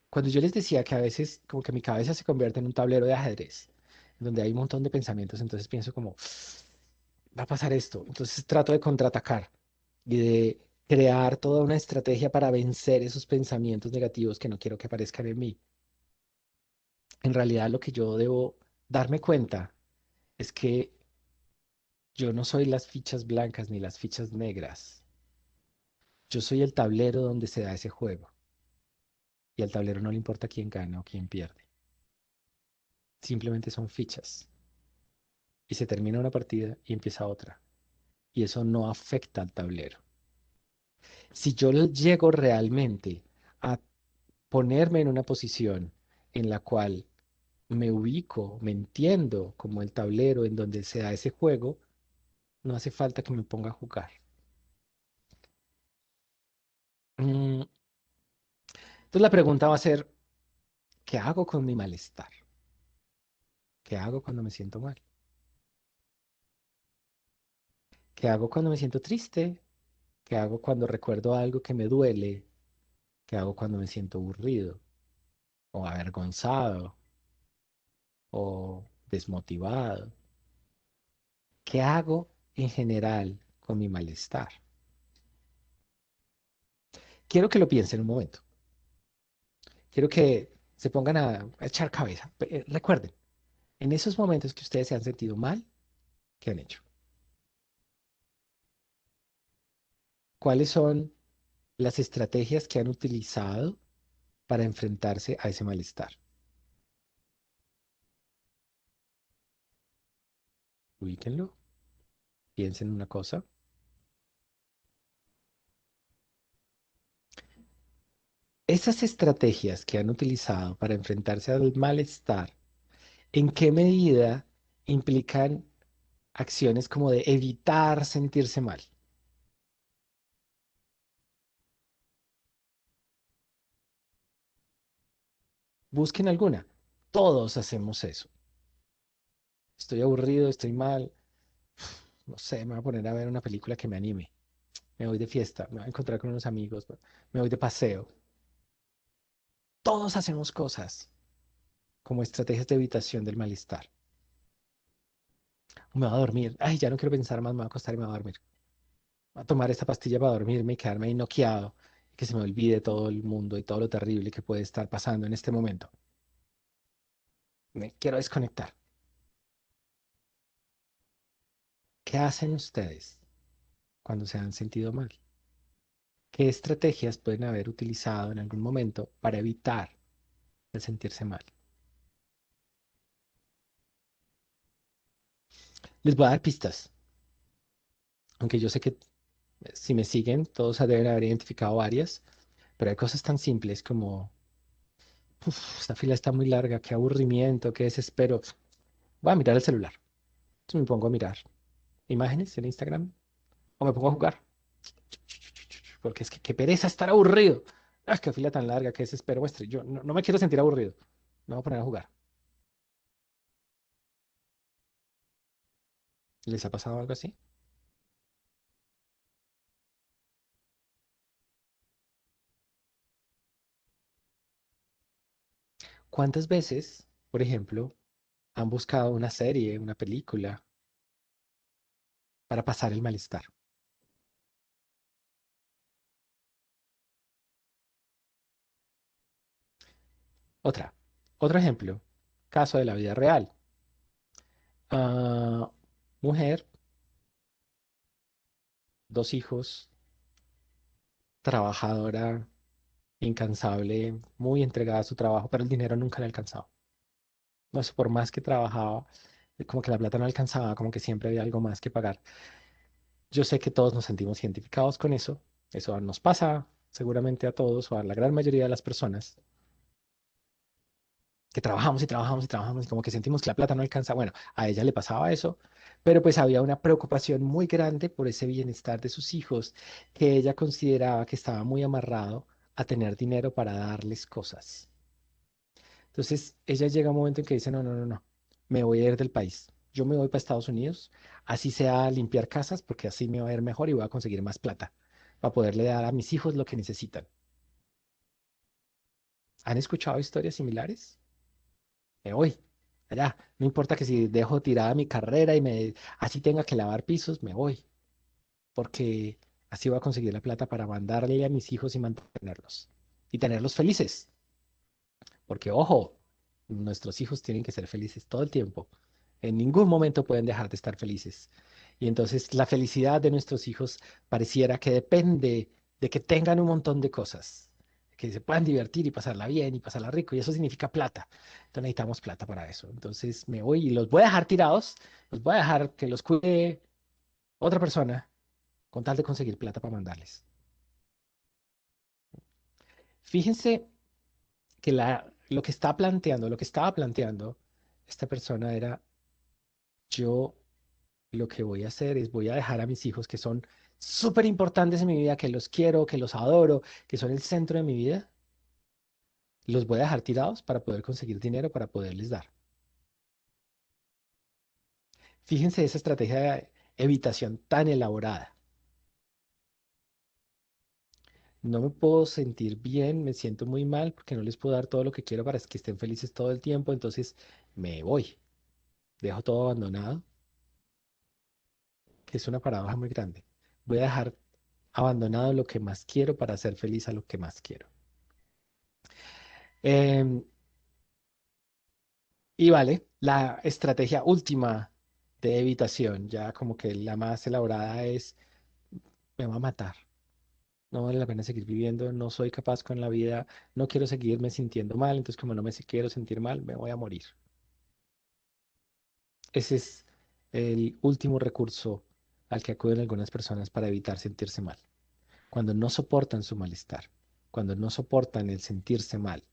Cuando yo les decía que a veces como que mi cabeza se convierte en un tablero de ajedrez, donde hay un montón de pensamientos, entonces pienso como, va a pasar esto. Entonces trato de contraatacar y de crear toda una estrategia para vencer esos pensamientos negativos que no quiero que aparezcan en mí. En realidad lo que yo debo darme cuenta es que yo no soy las fichas blancas ni las fichas negras. Yo soy el tablero donde se da ese juego. Y al tablero no le importa quién gana o quién pierde. Simplemente son fichas. Y se termina una partida y empieza otra. Y eso no afecta al tablero. Si yo llego realmente a ponerme en una posición en la cual me ubico, me entiendo como el tablero en donde se da ese juego, no hace falta que me ponga a jugar. Mm, Entonces la pregunta va a ser, ¿qué hago con mi malestar? ¿Qué hago cuando me siento mal? ¿Qué hago cuando me siento triste? ¿Qué hago cuando recuerdo algo que me duele? ¿Qué hago cuando me siento aburrido o avergonzado o desmotivado? ¿Qué hago en general con mi malestar? Quiero que lo piensen un momento. Quiero que se pongan a echar cabeza. Recuerden, en esos momentos que ustedes se han sentido mal, ¿qué han hecho? ¿Cuáles son las estrategias que han utilizado para enfrentarse a ese malestar? Ubíquenlo, piensen en una cosa. Esas estrategias que han utilizado para enfrentarse al malestar, ¿en qué medida implican acciones como de evitar sentirse mal? Busquen alguna. Todos hacemos eso. Estoy aburrido, estoy mal, no sé, me voy a poner a ver una película que me anime. Me voy de fiesta, me voy a encontrar con unos amigos, me voy de paseo. Todos hacemos cosas como estrategias de evitación del malestar. Me voy a dormir. Ay, ya no quiero pensar más, me voy a acostar y me voy a dormir. Voy a tomar esta pastilla para dormirme y quedarme ahí noqueado. Que se me olvide todo el mundo y todo lo terrible que puede estar pasando en este momento. Me quiero desconectar. ¿Qué hacen ustedes cuando se han sentido mal? ¿Qué estrategias pueden haber utilizado en algún momento para evitar el sentirse mal? Les voy a dar pistas, aunque yo sé que si me siguen, todos deben haber identificado varias, pero hay cosas tan simples como, "Uf, esta fila está muy larga, qué aburrimiento, qué desespero. Voy a mirar el celular. Entonces me pongo a mirar imágenes en Instagram o me pongo a jugar, porque es que qué pereza estar aburrido. Ah, qué fila tan larga, qué desespero. Muestre, yo no me quiero sentir aburrido. Me voy a poner a jugar. ¿Les ha pasado algo así? ¿Cuántas veces, por ejemplo, han buscado una serie, una película, para pasar el malestar? Otra, otro ejemplo, caso de la vida real. Ah, mujer, 2 hijos, trabajadora, incansable, muy entregada a su trabajo, pero el dinero nunca le alcanzaba. No sé, por más que trabajaba, como que la plata no alcanzaba, como que siempre había algo más que pagar. Yo sé que todos nos sentimos identificados con eso. Eso nos pasa seguramente a todos o a la gran mayoría de las personas que trabajamos y trabajamos y trabajamos y como que sentimos que la plata no alcanza. Bueno, a ella le pasaba eso, pero pues había una preocupación muy grande por ese bienestar de sus hijos que ella consideraba que estaba muy amarrado a tener dinero para darles cosas. Entonces, ella llega a un momento en que dice, no, no, no, no, me voy a ir del país. Yo me voy para Estados Unidos, así sea a limpiar casas, porque así me va a ir mejor y voy a conseguir más plata para poderle dar a mis hijos lo que necesitan. ¿Han escuchado historias similares? Me voy allá. No importa que si dejo tirada mi carrera y así tenga que lavar pisos, me voy, porque así voy a conseguir la plata para mandarle a mis hijos y mantenerlos y tenerlos felices. Porque, ojo, nuestros hijos tienen que ser felices todo el tiempo. En ningún momento pueden dejar de estar felices. Y entonces la felicidad de nuestros hijos pareciera que depende de que tengan un montón de cosas, que se puedan divertir y pasarla bien y pasarla rico. Y eso significa plata. Entonces necesitamos plata para eso. Entonces me voy y los voy a dejar tirados, los voy a dejar que los cuide otra persona con tal de conseguir plata para mandarles. Fíjense que lo que estaba planteando esta persona era: yo lo que voy a hacer es voy a dejar a mis hijos que son súper importantes en mi vida, que los quiero, que los adoro, que son el centro de mi vida, los voy a dejar tirados para poder conseguir dinero para poderles dar. Fíjense esa estrategia de evitación tan elaborada. No me puedo sentir bien, me siento muy mal porque no les puedo dar todo lo que quiero para que estén felices todo el tiempo, entonces me voy, dejo todo abandonado, que es una paradoja muy grande. Voy a dejar abandonado lo que más quiero para hacer feliz a lo que más quiero. Em, y vale, la estrategia última de evitación, ya como que la más elaborada es: me va a matar, no vale la pena seguir viviendo, no soy capaz con la vida, no quiero seguirme sintiendo mal, entonces como no quiero sentir mal, me voy a morir. Ese es el último recurso al que acuden algunas personas para evitar sentirse mal. Cuando no soportan su malestar, cuando no soportan el sentirse mal,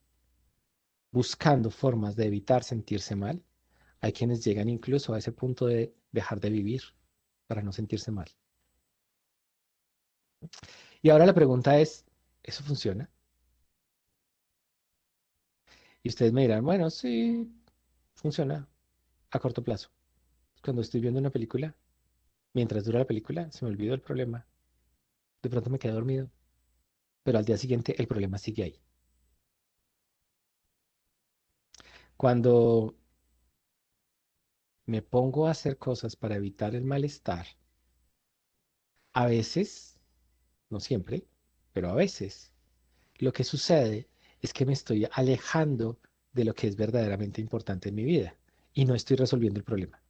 buscando formas de evitar sentirse mal, hay quienes llegan incluso a ese punto de dejar de vivir para no sentirse mal. Y ahora la pregunta es: ¿eso funciona? Y ustedes me dirán, bueno, sí, funciona a corto plazo. Cuando estoy viendo una película, mientras dura la película, se me olvidó el problema. De pronto me quedé dormido, pero al día siguiente el problema sigue ahí. Cuando me pongo a hacer cosas para evitar el malestar, a veces, no siempre, pero a veces, lo que sucede es que me estoy alejando de lo que es verdaderamente importante en mi vida y no estoy resolviendo el problema.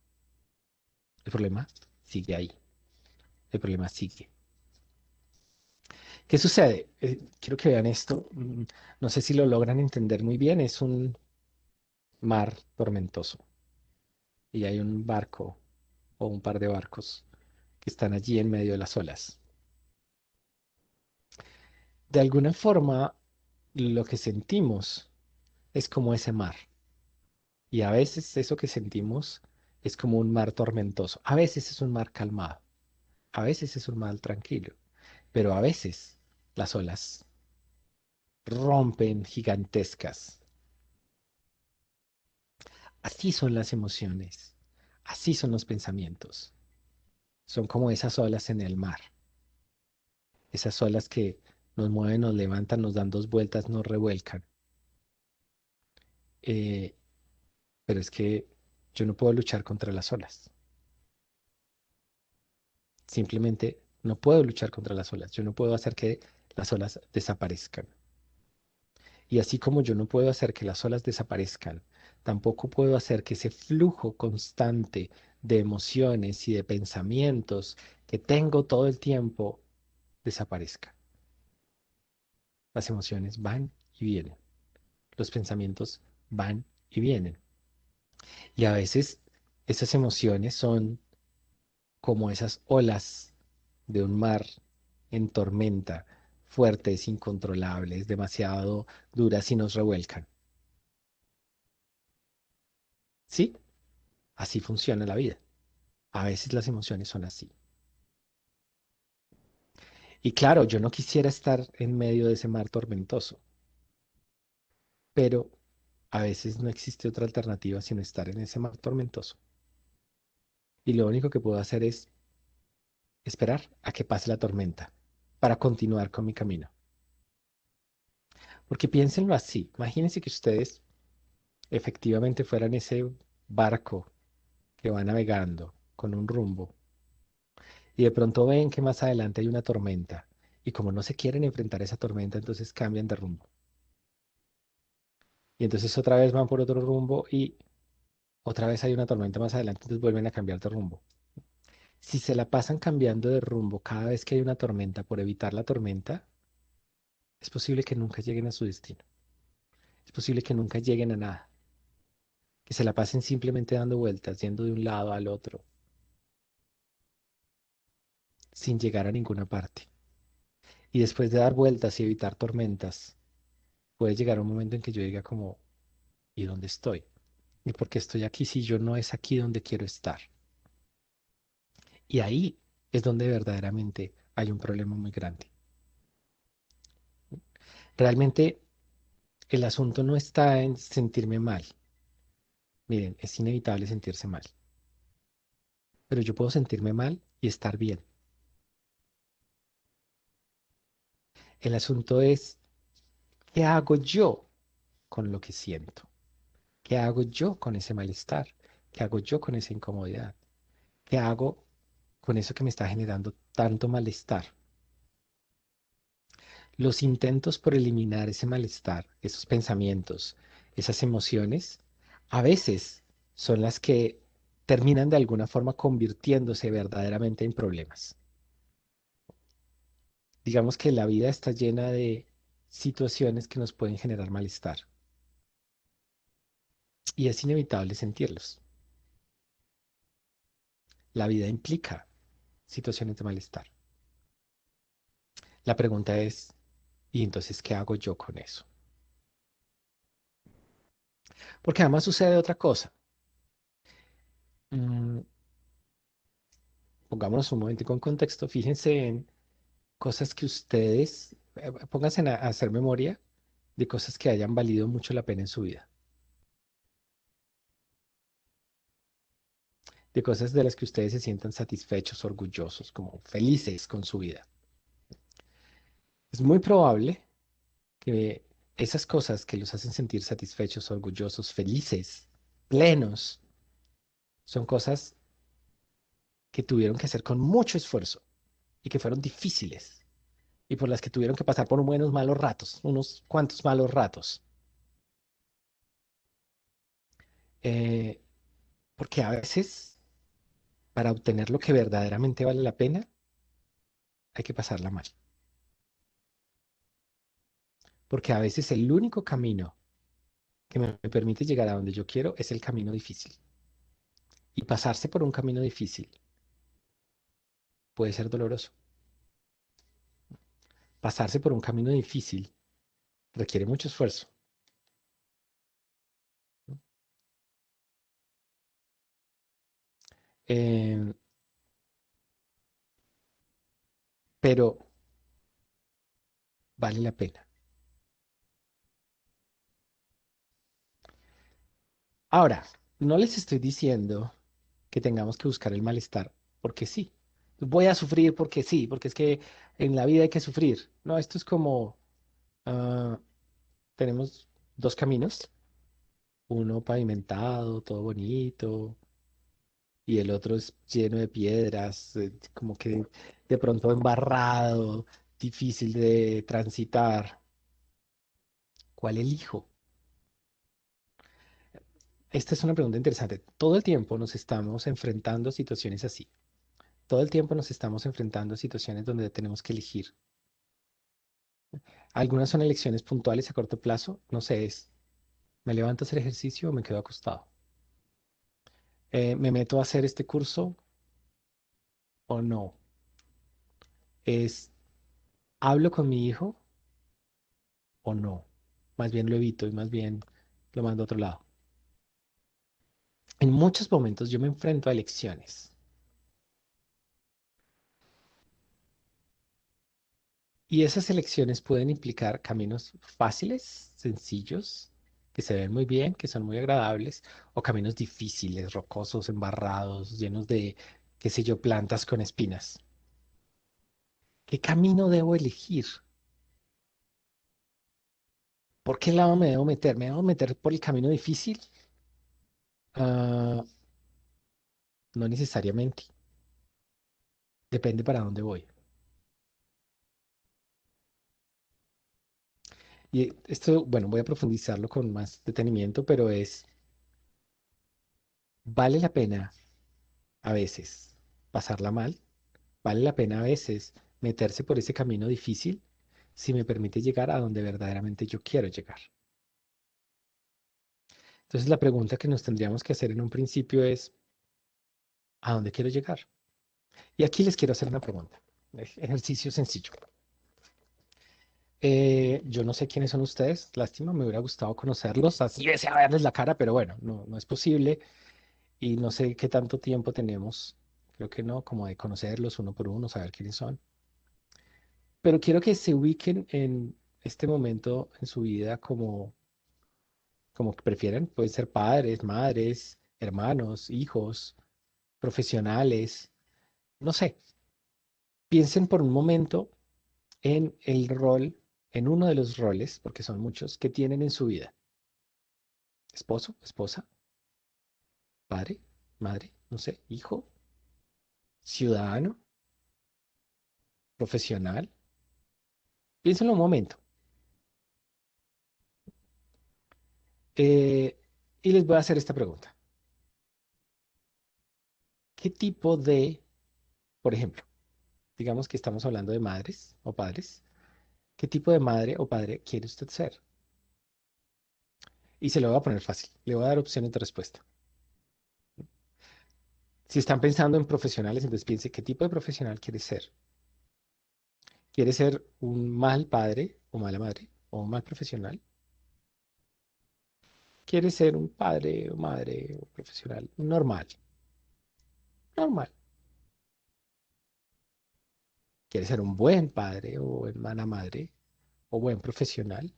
El problema sigue ahí. El problema sigue. ¿Qué sucede? Quiero que vean esto. No sé si lo logran entender muy bien. Es un mar tormentoso y hay un barco o un par de barcos que están allí en medio de las olas. De alguna forma, lo que sentimos es como ese mar. Y a veces eso que sentimos es como un mar tormentoso. A veces es un mar calmado. A veces es un mar tranquilo. Pero a veces las olas rompen gigantescas. Así son las emociones. Así son los pensamientos. son como esas olas en el mar, esas olas que nos mueven, nos levantan, nos dan dos vueltas, nos revuelcan. Eh, pero es que yo no puedo luchar contra las olas. Simplemente no puedo luchar contra las olas. Yo no puedo hacer que las olas desaparezcan. Y así como yo no puedo hacer que las olas desaparezcan, tampoco puedo hacer que ese flujo constante de emociones y de pensamientos que tengo todo el tiempo desaparezca. Las emociones van y vienen. Los pensamientos van y vienen. Y a veces esas emociones son como esas olas de un mar en tormenta, fuertes, incontrolables, demasiado duras y nos revuelcan. Sí, así funciona la vida. A veces las emociones son así. Y claro, yo no quisiera estar en medio de ese mar tormentoso, pero a veces no existe otra alternativa sino estar en ese mar tormentoso. Y lo único que puedo hacer es esperar a que pase la tormenta para continuar con mi camino. Porque piénsenlo así, imagínense que ustedes efectivamente fueran ese barco que va navegando con un rumbo y de pronto ven que más adelante hay una tormenta y como no se quieren enfrentar a esa tormenta, entonces cambian de rumbo. Y entonces otra vez van por otro rumbo y otra vez hay una tormenta más adelante, entonces vuelven a cambiar de rumbo. Si se la pasan cambiando de rumbo cada vez que hay una tormenta por evitar la tormenta, es posible que nunca lleguen a su destino. Es posible que nunca lleguen a nada. Que se la pasen simplemente dando vueltas, yendo de un lado al otro, sin llegar a ninguna parte. Y después de dar vueltas y evitar tormentas, puede llegar un momento en que yo diga como, ¿y dónde estoy? ¿Y por qué estoy aquí si yo no es aquí donde quiero estar? Y ahí es donde verdaderamente hay un problema muy grande. Realmente el asunto no está en sentirme mal. Miren, es inevitable sentirse mal, pero yo puedo sentirme mal y estar bien. El asunto es, ¿qué hago yo con lo que siento? ¿Qué hago yo con ese malestar? ¿Qué hago yo con esa incomodidad? ¿Qué hago con eso que me está generando tanto malestar? Los intentos por eliminar ese malestar, esos pensamientos, esas emociones, a veces son las que terminan de alguna forma convirtiéndose verdaderamente en problemas. Digamos que la vida está llena de situaciones que nos pueden generar malestar y es inevitable sentirlos. La vida implica situaciones de malestar. La pregunta es, ¿y entonces qué hago yo con eso? Porque además sucede otra cosa. Mm, Pongámonos un momento con contexto. Fíjense en cosas que ustedes, pónganse a hacer memoria de cosas que hayan valido mucho la pena en su vida, de cosas de las que ustedes se sientan satisfechos, orgullosos, como felices con su vida. Es muy probable que esas cosas que los hacen sentir satisfechos, orgullosos, felices, plenos, son cosas que tuvieron que hacer con mucho esfuerzo y que fueron difíciles y por las que tuvieron que pasar por buenos malos ratos, unos cuantos malos ratos. Eh, Porque a veces, para obtener lo que verdaderamente vale la pena, hay que pasarla mal. Porque a veces el único camino que me permite llegar a donde yo quiero es el camino difícil. Y pasarse por un camino difícil puede ser doloroso. Pasarse por un camino difícil requiere mucho esfuerzo. Eh, pero vale la pena. Ahora, no les estoy diciendo que tengamos que buscar el malestar, porque sí. voy a sufrir porque sí, porque es que en la vida hay que sufrir. No, esto es como, ah, tenemos dos caminos, uno pavimentado, todo bonito, y el otro es lleno de piedras, como que de pronto embarrado, difícil de transitar. ¿Cuál elijo? Esta es una pregunta interesante. Todo el tiempo nos estamos enfrentando a situaciones así. Todo el tiempo nos estamos enfrentando a situaciones donde tenemos que elegir. Algunas son elecciones puntuales a corto plazo. No sé, es, ¿me levanto a hacer ejercicio o me quedo acostado? ¿Me meto a hacer este curso o no? Es, ¿hablo con mi hijo o no? Más bien lo evito y más bien lo mando a otro lado. En muchos momentos yo me enfrento a elecciones y esas elecciones pueden implicar caminos fáciles, sencillos, que se ven muy bien, que son muy agradables, o caminos difíciles, rocosos, embarrados, llenos de, qué sé yo, plantas con espinas. ¿Qué camino debo elegir? ¿Por qué lado me debo meter? ¿Me debo meter por el camino difícil? Ah, no necesariamente. Depende para dónde voy. Y esto, bueno, voy a profundizarlo con más detenimiento, pero es, ¿vale la pena a veces pasarla mal? ¿Vale la pena a veces meterse por ese camino difícil si me permite llegar a donde verdaderamente yo quiero llegar? Entonces la pregunta que nos tendríamos que hacer en un principio es, ¿a dónde quiero llegar? Y aquí les quiero hacer una pregunta. Ejercicio sencillo. Yo no sé quiénes son ustedes, lástima, me hubiera gustado conocerlos, así desea verles la cara, pero bueno, no, no es posible y no sé qué tanto tiempo tenemos, creo que no, como de conocerlos uno por uno, saber quiénes son, pero quiero que se ubiquen en este momento en su vida como que prefieran, pueden ser padres, madres, hermanos, hijos, profesionales, no sé, piensen por un momento en el rol, en uno de los roles, porque son muchos, que tienen en su vida. Esposo, esposa, padre, madre, no sé, hijo, ciudadano, profesional. Piénsenlo un momento. Eh, y les voy a hacer esta pregunta. ¿Qué tipo de, por ejemplo, digamos que estamos hablando de madres o padres, qué tipo de madre o padre quiere usted ser? Y se lo voy a poner fácil. Le voy a dar opciones de respuesta. Si están pensando en profesionales, entonces piense qué tipo de profesional quiere ser. ¿Quiere ser un mal padre o mala madre o un mal profesional? ¿Quiere ser un padre o madre o profesional normal? Normal. ¿Quiere ser un buen padre o buena madre o buen profesional?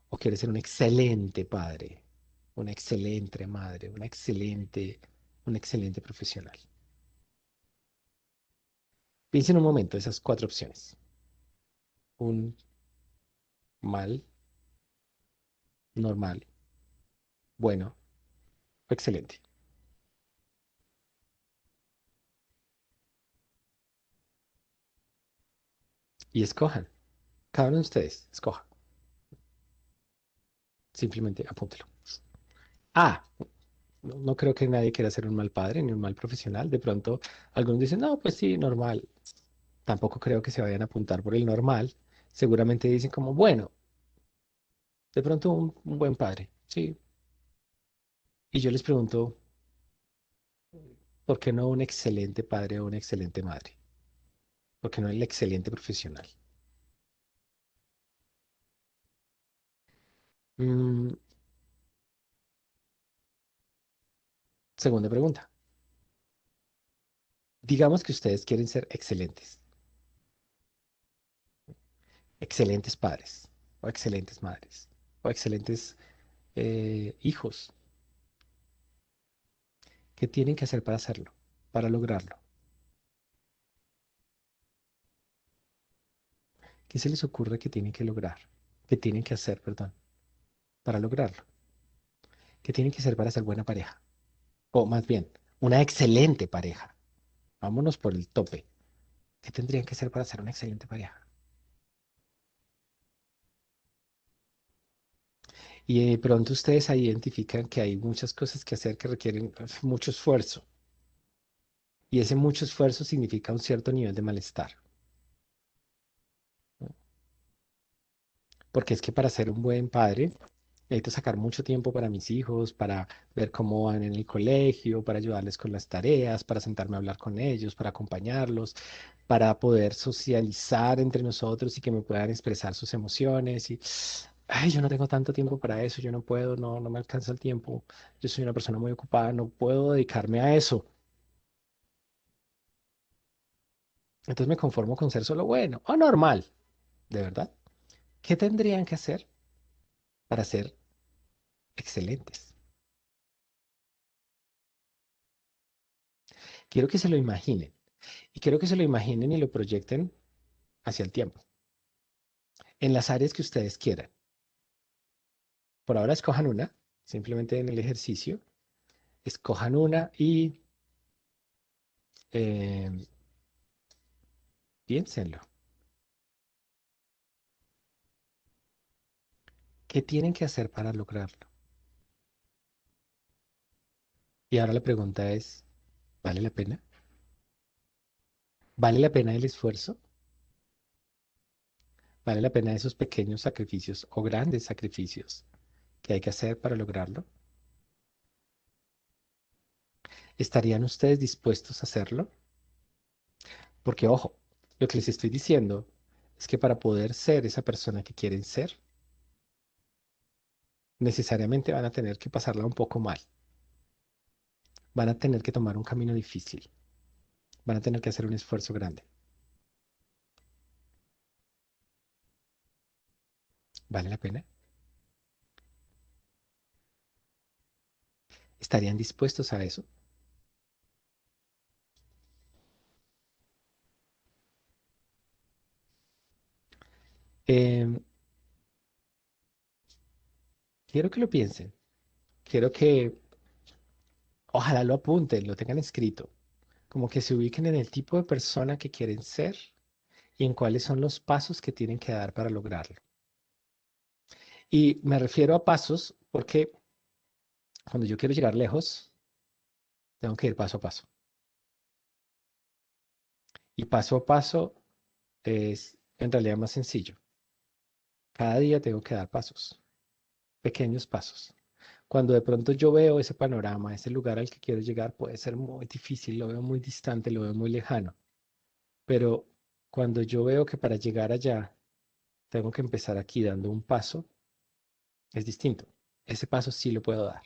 ¿O quiere ser un excelente padre, una excelente madre, un excelente profesional? Piensen un momento esas cuatro opciones. Un mal, normal, bueno o excelente. Y escojan. Cada uno de ustedes, escoja. Simplemente apúntelo. Ah, no, no creo que nadie quiera ser un mal padre ni un mal profesional. De pronto, algunos dicen, no, pues sí, normal. Tampoco creo que se vayan a apuntar por el normal. Seguramente dicen como, bueno, de pronto un buen padre. Sí. Y yo les pregunto, ¿por qué no un excelente padre o una excelente madre? ¿Por qué no el excelente profesional? Mm, segunda pregunta. Digamos que ustedes quieren ser excelentes, excelentes padres, o excelentes madres, o excelentes hijos. ¿Qué tienen que hacer para hacerlo, para lograrlo? ¿Qué se les ocurre que tienen que lograr? Que tienen que hacer, perdón, para lograrlo. ¿Qué tienen que hacer para ser buena pareja? O más bien, una excelente pareja. Vámonos por el tope. ¿Qué tendrían que hacer para ser una excelente pareja? Y de pronto ustedes ahí identifican que hay muchas cosas que hacer que requieren mucho esfuerzo. Y ese mucho esfuerzo significa un cierto nivel de malestar. Porque es que para ser un buen padre, necesito sacar mucho tiempo para mis hijos, para ver cómo van en el colegio, para ayudarles con las tareas, para sentarme a hablar con ellos, para acompañarlos, para poder socializar entre nosotros y que me puedan expresar sus emociones. Y, ay, yo no tengo tanto tiempo para eso, yo no puedo, no me alcanza el tiempo. Yo soy una persona muy ocupada, no puedo dedicarme a eso. Entonces me conformo con ser solo bueno o normal, de verdad. ¿Qué tendrían que hacer para ser excelentes? Quiero que se lo imaginen y quiero que se lo imaginen y lo proyecten hacia el tiempo, en las áreas que ustedes quieran. Por ahora escojan una, simplemente en el ejercicio, escojan una y eh, piénsenlo. ¿Qué tienen que hacer para lograrlo? Y ahora la pregunta es, ¿vale la pena? ¿Vale la pena el esfuerzo? ¿Vale la pena esos pequeños sacrificios o grandes sacrificios que hay que hacer para lograrlo? ¿Estarían ustedes dispuestos a hacerlo? Porque, ojo, lo que les estoy diciendo es que para poder ser esa persona que quieren ser, necesariamente van a tener que pasarla un poco mal. Van a tener que tomar un camino difícil. Van a tener que hacer un esfuerzo grande. ¿Vale la pena? ¿Estarían dispuestos a eso? Em, quiero que lo piensen. Quiero que ojalá lo apunten, lo tengan escrito. Como que se ubiquen en el tipo de persona que quieren ser y en cuáles son los pasos que tienen que dar para lograrlo. Y me refiero a pasos porque cuando yo quiero llegar lejos, tengo que ir paso a paso. Y paso a paso es en realidad más sencillo. Cada día tengo que dar pasos, pequeños pasos. Cuando de pronto yo veo ese panorama, ese lugar al que quiero llegar, puede ser muy difícil, lo veo muy distante, lo veo muy lejano. Pero cuando yo veo que para llegar allá tengo que empezar aquí dando un paso, es distinto. Ese paso sí lo puedo dar.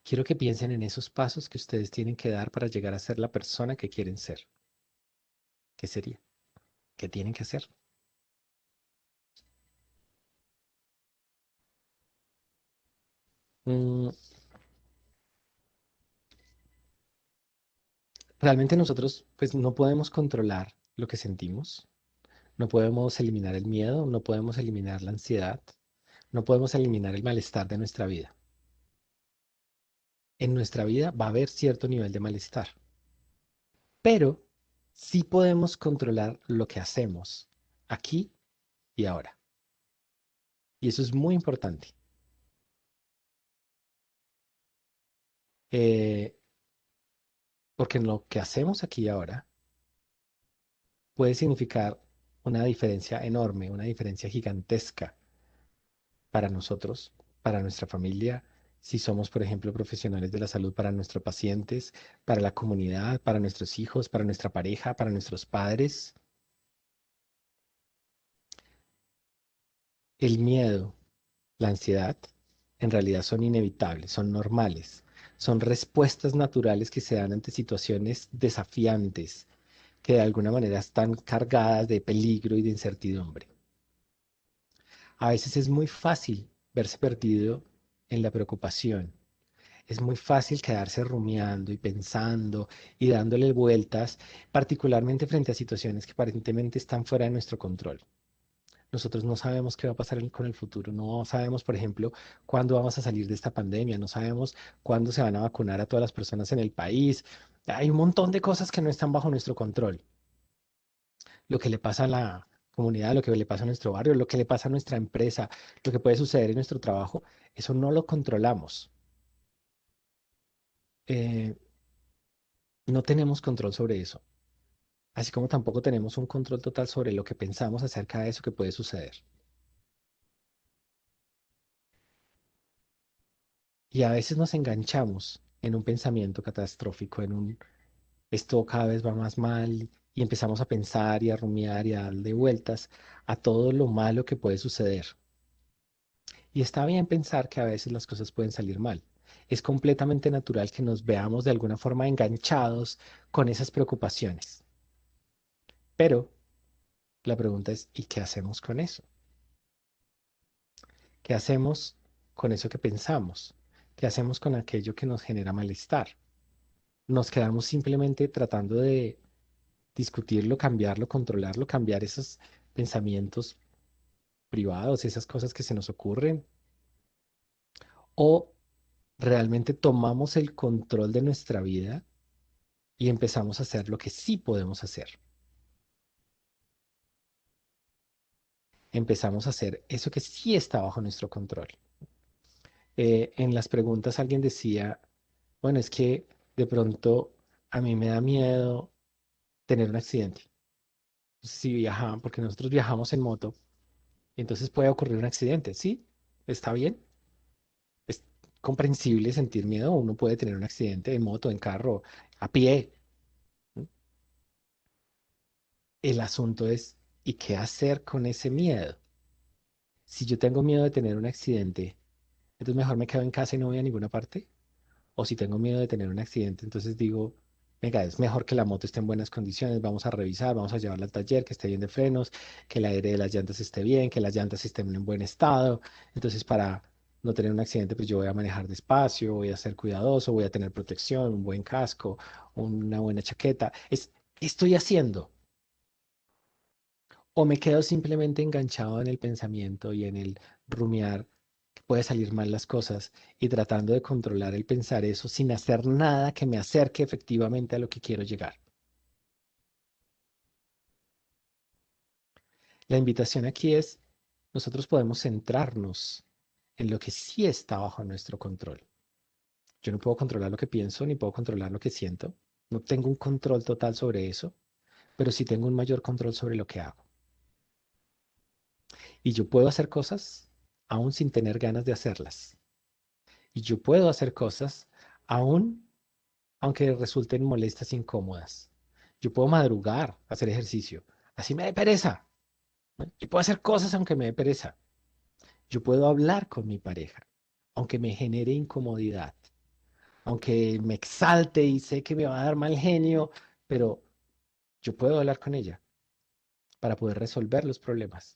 Quiero que piensen en esos pasos que ustedes tienen que dar para llegar a ser la persona que quieren ser. ¿Qué sería? ¿Qué tienen que hacer? Mm, realmente nosotros pues no podemos controlar lo que sentimos, no podemos eliminar el miedo, no podemos eliminar la ansiedad, no podemos eliminar el malestar de nuestra vida. En nuestra vida va a haber cierto nivel de malestar, pero sí podemos controlar lo que hacemos aquí y ahora. Y eso es muy importante, eh, porque lo que hacemos aquí y ahora puede significar una diferencia enorme, una diferencia gigantesca para nosotros, para nuestra familia, si somos, por ejemplo, profesionales de la salud, para nuestros pacientes, para la comunidad, para nuestros hijos, para nuestra pareja, para nuestros padres. El miedo, la ansiedad, en realidad son inevitables, son normales, son respuestas naturales que se dan ante situaciones desafiantes, que de alguna manera están cargadas de peligro y de incertidumbre. A veces es muy fácil verse perdido en la preocupación, Es muy fácil quedarse rumiando y pensando y dándole vueltas, particularmente frente a situaciones que aparentemente están fuera de nuestro control. Nosotros no sabemos qué va a pasar con el futuro, no sabemos, por ejemplo, cuándo vamos a salir de esta pandemia, no sabemos cuándo se van a vacunar a todas las personas en el país. Hay un montón de cosas que no están bajo nuestro control. Lo que le pasa a la comunidad, lo que le pasa a nuestro barrio, lo que le pasa a nuestra empresa, lo que puede suceder en nuestro trabajo, eso no lo controlamos. Eh, no tenemos control sobre eso, así como tampoco tenemos un control total sobre lo que pensamos acerca de eso que puede suceder. Y a veces nos enganchamos en un pensamiento catastrófico, en un esto cada vez va más mal y empezamos a pensar y a rumiar y a darle vueltas a todo lo malo que puede suceder. Y está bien pensar que a veces las cosas pueden salir mal. Es completamente natural que nos veamos de alguna forma enganchados con esas preocupaciones. Pero la pregunta es, ¿y qué hacemos con eso? ¿Qué hacemos con eso que pensamos? ¿Qué hacemos con aquello que nos genera malestar? Nos quedamos simplemente tratando de discutirlo, cambiarlo, controlarlo, cambiar esos pensamientos privados, esas cosas que se nos ocurren, o realmente tomamos el control de nuestra vida y empezamos a hacer lo que sí podemos hacer. Empezamos a hacer eso que sí está bajo nuestro control. En las preguntas alguien decía, bueno, es que de pronto a mí me da miedo tener un accidente. Si viajan, porque nosotros viajamos en moto, y entonces puede ocurrir un accidente, ¿sí? Está bien, es comprensible sentir miedo. Uno puede tener un accidente en moto, en carro, a pie. El asunto es, ¿y qué hacer con ese miedo? Si yo tengo miedo de tener un accidente, entonces mejor me quedo en casa y no voy a ninguna parte. O si tengo miedo de tener un accidente, entonces digo, venga, es mejor que la moto esté en buenas condiciones, vamos a revisar, vamos a llevarla al taller, que esté bien de frenos, que el aire de las llantas esté bien, que las llantas estén en buen estado. Entonces, para no tener un accidente, pues yo voy a manejar despacio, voy a ser cuidadoso, voy a tener protección, un buen casco, una buena chaqueta. ¿Qué estoy haciendo? O me quedo simplemente enganchado en el pensamiento y en el rumiar que puede salir mal las cosas y tratando de controlar el pensar eso sin hacer nada que me acerque efectivamente a lo que quiero llegar. La invitación aquí es, nosotros podemos centrarnos en lo que sí está bajo nuestro control. Yo no puedo controlar lo que pienso ni puedo controlar lo que siento. No tengo un control total sobre eso, pero sí tengo un mayor control sobre lo que hago. Y yo puedo hacer cosas aún sin tener ganas de hacerlas. Y yo puedo hacer cosas aún aunque resulten molestas e incómodas. Yo puedo madrugar, hacer ejercicio, así me dé pereza. ¿No? Yo puedo hacer cosas aunque me dé pereza. Yo puedo hablar con mi pareja, aunque me genere incomodidad, aunque me exalte y sé que me va a dar mal genio, pero yo puedo hablar con ella para poder resolver los problemas.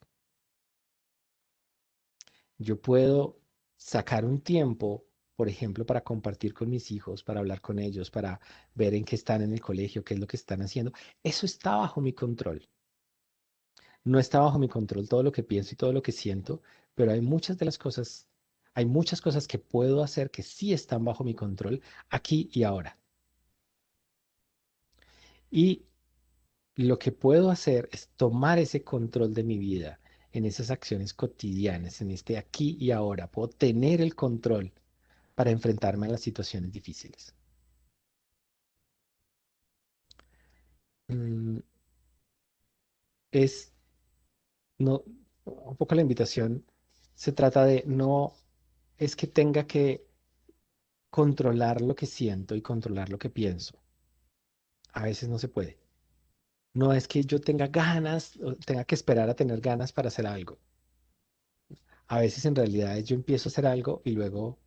Yo puedo sacar un tiempo, por ejemplo, para compartir con mis hijos, para hablar con ellos, para ver en qué están en el colegio, qué es lo que están haciendo. Eso está bajo mi control. No está bajo mi control todo lo que pienso y todo lo que siento, pero hay muchas cosas que puedo hacer que sí están bajo mi control aquí y ahora. Y lo que puedo hacer es tomar ese control de mi vida en esas acciones cotidianas, en este aquí y ahora. Puedo tener el control para enfrentarme a las situaciones difíciles. Mm, es no, un poco la invitación se trata de no es que tenga que controlar lo que siento y controlar lo que pienso. A veces no se puede. No es que yo tenga ganas o tenga que esperar a tener ganas para hacer algo. A veces en realidad yo empiezo a hacer algo y luego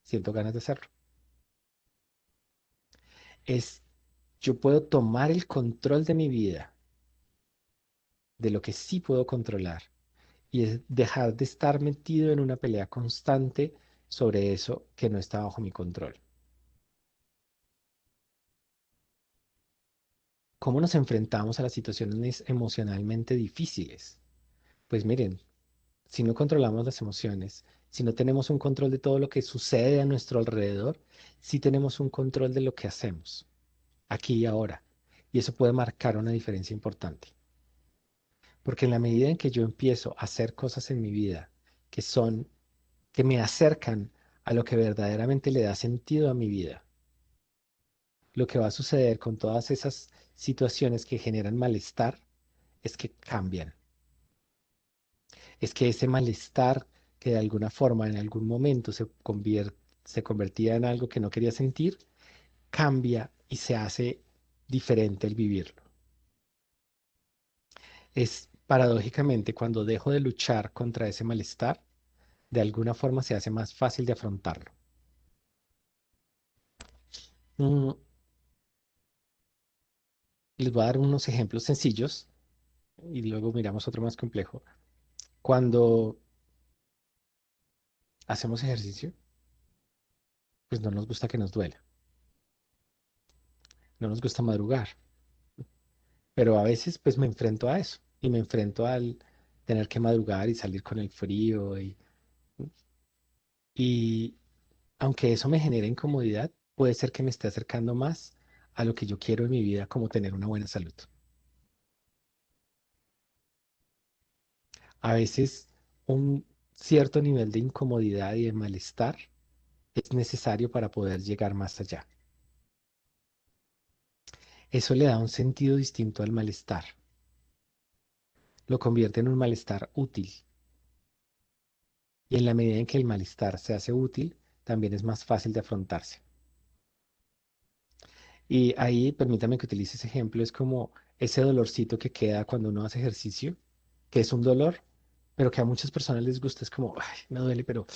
siento ganas de hacerlo. Es yo puedo tomar el control de mi vida, de lo que sí puedo controlar, y es dejar de estar metido en una pelea constante sobre eso que no está bajo mi control. ¿Cómo nos enfrentamos a las situaciones emocionalmente difíciles? Pues miren, si no controlamos las emociones, si no tenemos un control de todo lo que sucede a nuestro alrededor, sí tenemos un control de lo que hacemos, aquí y ahora. Y eso puede marcar una diferencia importante. Porque en la medida en que yo empiezo a hacer cosas en mi vida que son, que me acercan a lo que verdaderamente le da sentido a mi vida, lo que va a suceder con todas esas situaciones que generan malestar es que cambian. Es que ese malestar que de alguna forma en algún momento se convertía en algo que no quería sentir, cambia y se hace diferente el vivirlo. Es paradójicamente cuando dejo de luchar contra ese malestar, de alguna forma se hace más fácil de afrontarlo. Mm, Les voy a dar unos ejemplos sencillos y luego miramos otro más complejo. Cuando hacemos ejercicio, pues no nos gusta que nos duela, no nos gusta madrugar, pero a veces pues me enfrento a eso y me enfrento al tener que madrugar y salir con el frío y aunque eso me genere incomodidad, puede ser que me esté acercando más a lo que yo quiero en mi vida, como tener una buena salud. A veces un cierto nivel de incomodidad y de malestar es necesario para poder llegar más allá. Eso le da un sentido distinto al malestar. Lo convierte en un malestar útil. Y en la medida en que el malestar se hace útil, también es más fácil de afrontarse. Y ahí, permítame que utilice ese ejemplo, es como ese dolorcito que queda cuando uno hace ejercicio, que es un dolor, pero que a muchas personas les gusta, es como, ay, me duele, pero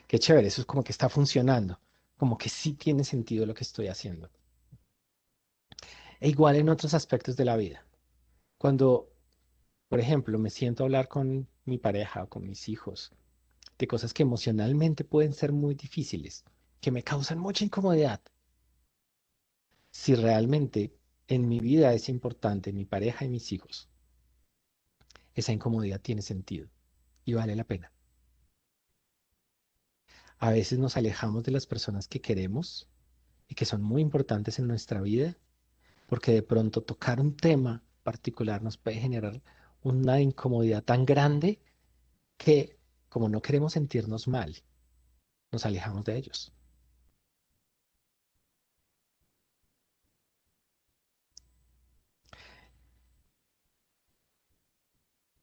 qué chévere, eso es como que está funcionando, como que sí tiene sentido lo que estoy haciendo. E igual en otros aspectos de la vida. Cuando, por ejemplo, me siento a hablar con mi pareja o con mis hijos de cosas que emocionalmente pueden ser muy difíciles, que me causan mucha incomodidad. Si realmente en mi vida es importante mi pareja y mis hijos, esa incomodidad tiene sentido y vale la pena. A veces nos alejamos de las personas que queremos y que son muy importantes en nuestra vida porque de pronto tocar un tema particular nos puede generar una incomodidad tan grande que, como no queremos sentirnos mal, nos alejamos de ellos.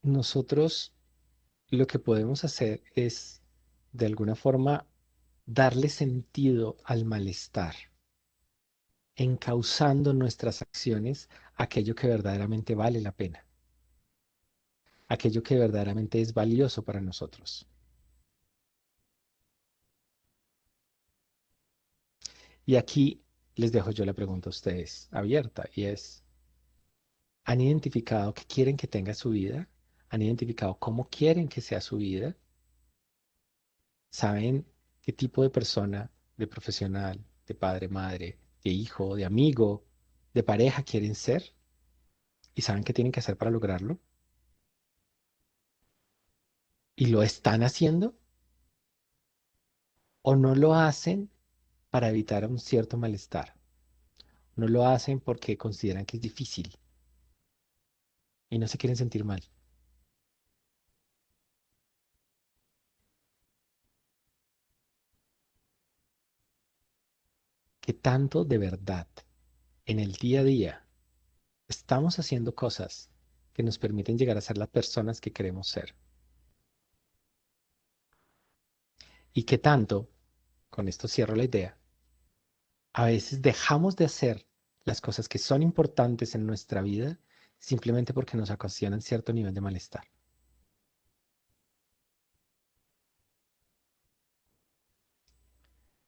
Nosotros lo que podemos hacer es, de alguna forma, darle sentido al malestar, encauzando nuestras acciones a aquello que verdaderamente vale la pena, aquello que verdaderamente es valioso para nosotros. Y aquí les dejo yo la pregunta a ustedes abierta y es, ¿han identificado qué quieren que tenga su vida? ¿Han identificado cómo quieren que sea su vida? ¿Saben qué tipo de persona, de profesional, de padre, madre, de hijo, de amigo, de pareja quieren ser? ¿Y saben qué tienen que hacer para lograrlo? ¿Y lo están haciendo? ¿O no lo hacen para evitar un cierto malestar? No lo hacen porque consideran que es difícil y no se quieren sentir mal. ¿Qué tanto de verdad en el día a día estamos haciendo cosas que nos permiten llegar a ser las personas que queremos ser? ¿Y qué tanto, con esto cierro la idea, a veces dejamos de hacer las cosas que son importantes en nuestra vida simplemente porque nos ocasionan cierto nivel de malestar?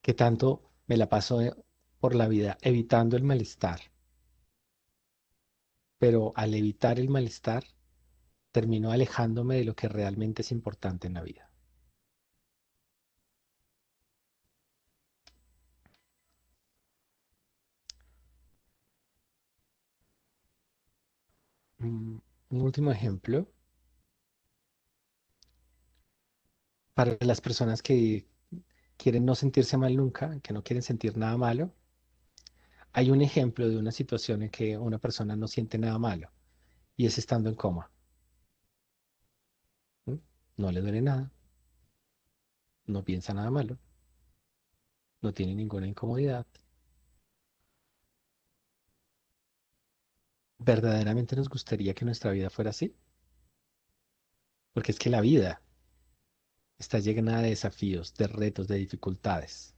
¿Qué tanto me la paso por la vida evitando el malestar? Pero al evitar el malestar, termino alejándome de lo que realmente es importante en la vida. Un último ejemplo para las personas que quieren no sentirse mal nunca, que no quieren sentir nada malo. Hay un ejemplo de una situación en que una persona no siente nada malo y es estando en coma. ¿Mm? No le duele nada, no piensa nada malo, no tiene ninguna incomodidad. ¿Verdaderamente nos gustaría que nuestra vida fuera así? Porque es que la vida está llena de desafíos, de retos, de dificultades.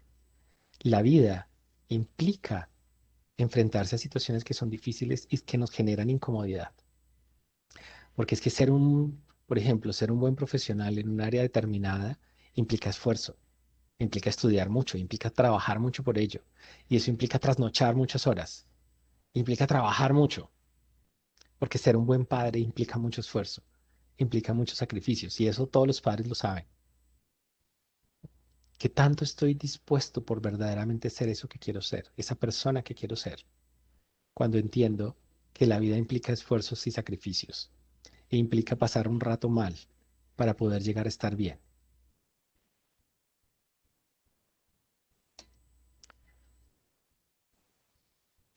La vida implica enfrentarse a situaciones que son difíciles y que nos generan incomodidad. Porque es que por ejemplo, ser un buen profesional en un área determinada implica esfuerzo, implica estudiar mucho, implica trabajar mucho por ello. Y eso implica trasnochar muchas horas, implica trabajar mucho, porque ser un buen padre implica mucho esfuerzo, implica muchos sacrificios. Y eso todos los padres lo saben. ¿Qué tanto estoy dispuesto por verdaderamente ser eso que quiero ser, esa persona que quiero ser? Cuando entiendo que la vida implica esfuerzos y sacrificios e implica pasar un rato mal para poder llegar a estar bien.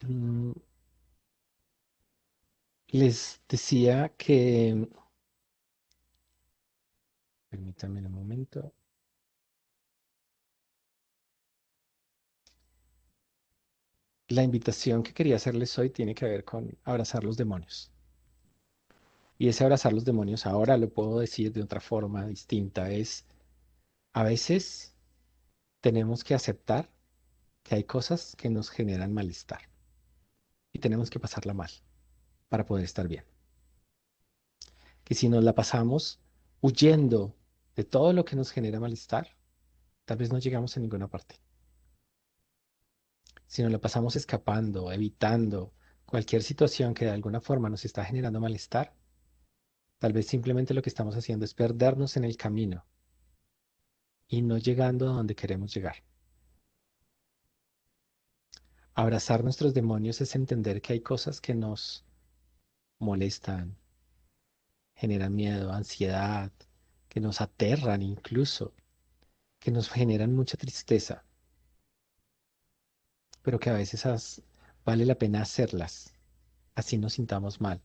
Mm, Les decía que, permítanme un momento, la invitación que quería hacerles hoy tiene que ver con abrazar los demonios. Y ese abrazar los demonios ahora lo puedo decir de otra forma distinta. Es, a veces tenemos que aceptar que hay cosas que nos generan malestar y tenemos que pasarla mal para poder estar bien. Que si nos la pasamos huyendo de todo lo que nos genera malestar, tal vez no llegamos a ninguna parte. Si nos la pasamos escapando, evitando cualquier situación que de alguna forma nos está generando malestar, tal vez simplemente lo que estamos haciendo es perdernos en el camino y no llegando a donde queremos llegar. Abrazar nuestros demonios es entender que hay cosas que nos molestan, generan miedo, ansiedad, que nos aterran incluso, que nos generan mucha tristeza, pero que a veces vale la pena hacerlas, así nos sintamos mal,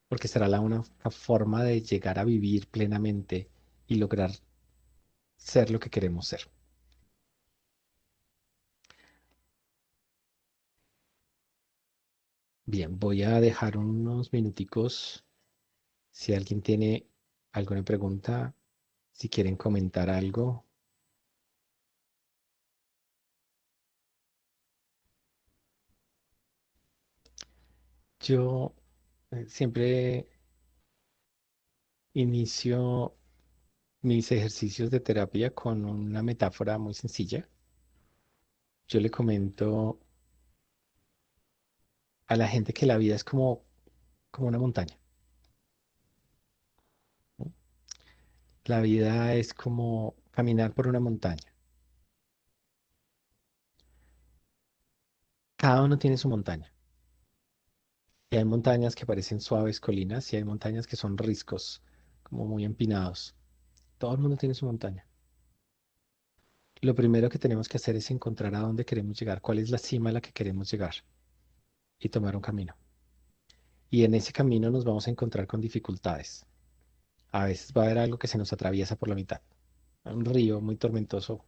porque será la única forma de llegar a vivir plenamente y lograr ser lo que queremos ser. Bien, voy a dejar unos minuticos si alguien tiene alguna pregunta, si quieren comentar algo. Yo siempre inicio mis ejercicios de terapia con una metáfora muy sencilla. Yo le comento a la gente que la vida es como una montaña, ¿no? La vida es como caminar por una montaña. Cada uno tiene su montaña. Y hay montañas que parecen suaves colinas y hay montañas que son riscos, como muy empinados. Todo el mundo tiene su montaña. Lo primero que tenemos que hacer es encontrar a dónde queremos llegar, cuál es la cima a la que queremos llegar y tomar un camino. Y en ese camino nos vamos a encontrar con dificultades. A veces va a haber algo que se nos atraviesa por la mitad. Un río muy tormentoso,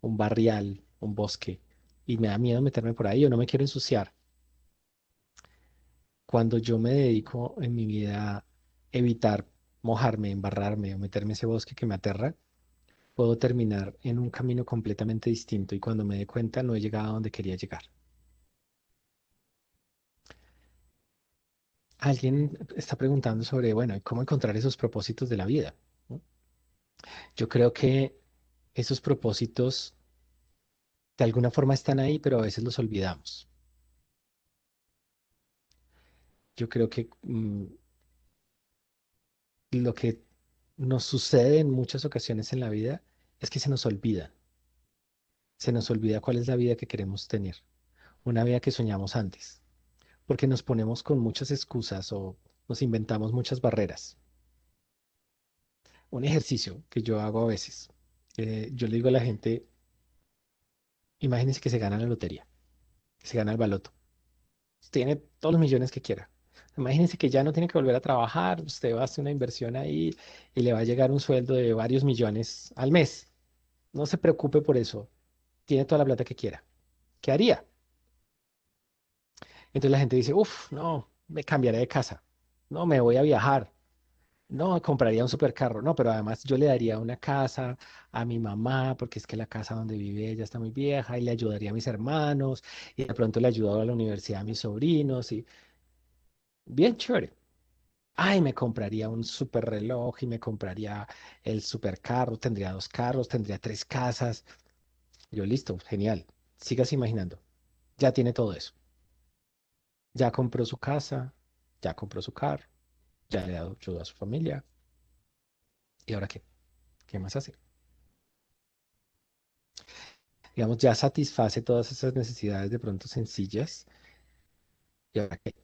un barrial, un bosque. Y me da miedo meterme por ahí o no me quiero ensuciar. Cuando yo me dedico en mi vida a evitar mojarme, embarrarme o meterme en ese bosque que me aterra, puedo terminar en un camino completamente distinto y cuando me dé cuenta no he llegado a donde quería llegar. Alguien está preguntando sobre, bueno, ¿cómo encontrar esos propósitos de la vida? ¿No? Yo creo que esos propósitos de alguna forma están ahí, pero a veces los olvidamos. Yo creo que lo que nos sucede en muchas ocasiones en la vida es que se nos olvida cuál es la vida que queremos tener, una vida que soñamos antes, porque nos ponemos con muchas excusas o nos inventamos muchas barreras. Un ejercicio que yo hago a veces, yo le digo a la gente, imagínense que se gana la lotería, que se gana el baloto. Tiene todos los millones que quiera. Imagínense que ya no tiene que volver a trabajar, usted va a hacer una inversión ahí y le va a llegar un sueldo de varios millones al mes. No se preocupe por eso, tiene toda la plata que quiera. ¿Qué haría? Entonces la gente dice, uff, no, me cambiaré de casa, no, me voy a viajar, no, compraría un supercarro, no, pero además yo le daría una casa a mi mamá, porque es que la casa donde vive ella está muy vieja, y le ayudaría a mis hermanos, y de pronto le ayudo a la universidad a mis sobrinos, y bien chévere. Ay, me compraría un super reloj y me compraría el supercarro, tendría dos carros, tendría tres casas. Yo, listo, genial. Sigas imaginando. Ya tiene todo eso. Ya compró su casa, ya compró su carro, ya le ayudó a su familia. ¿Y ahora qué? ¿Qué más hace? Digamos, ya satisface todas esas necesidades de pronto sencillas. ¿Y ahora qué?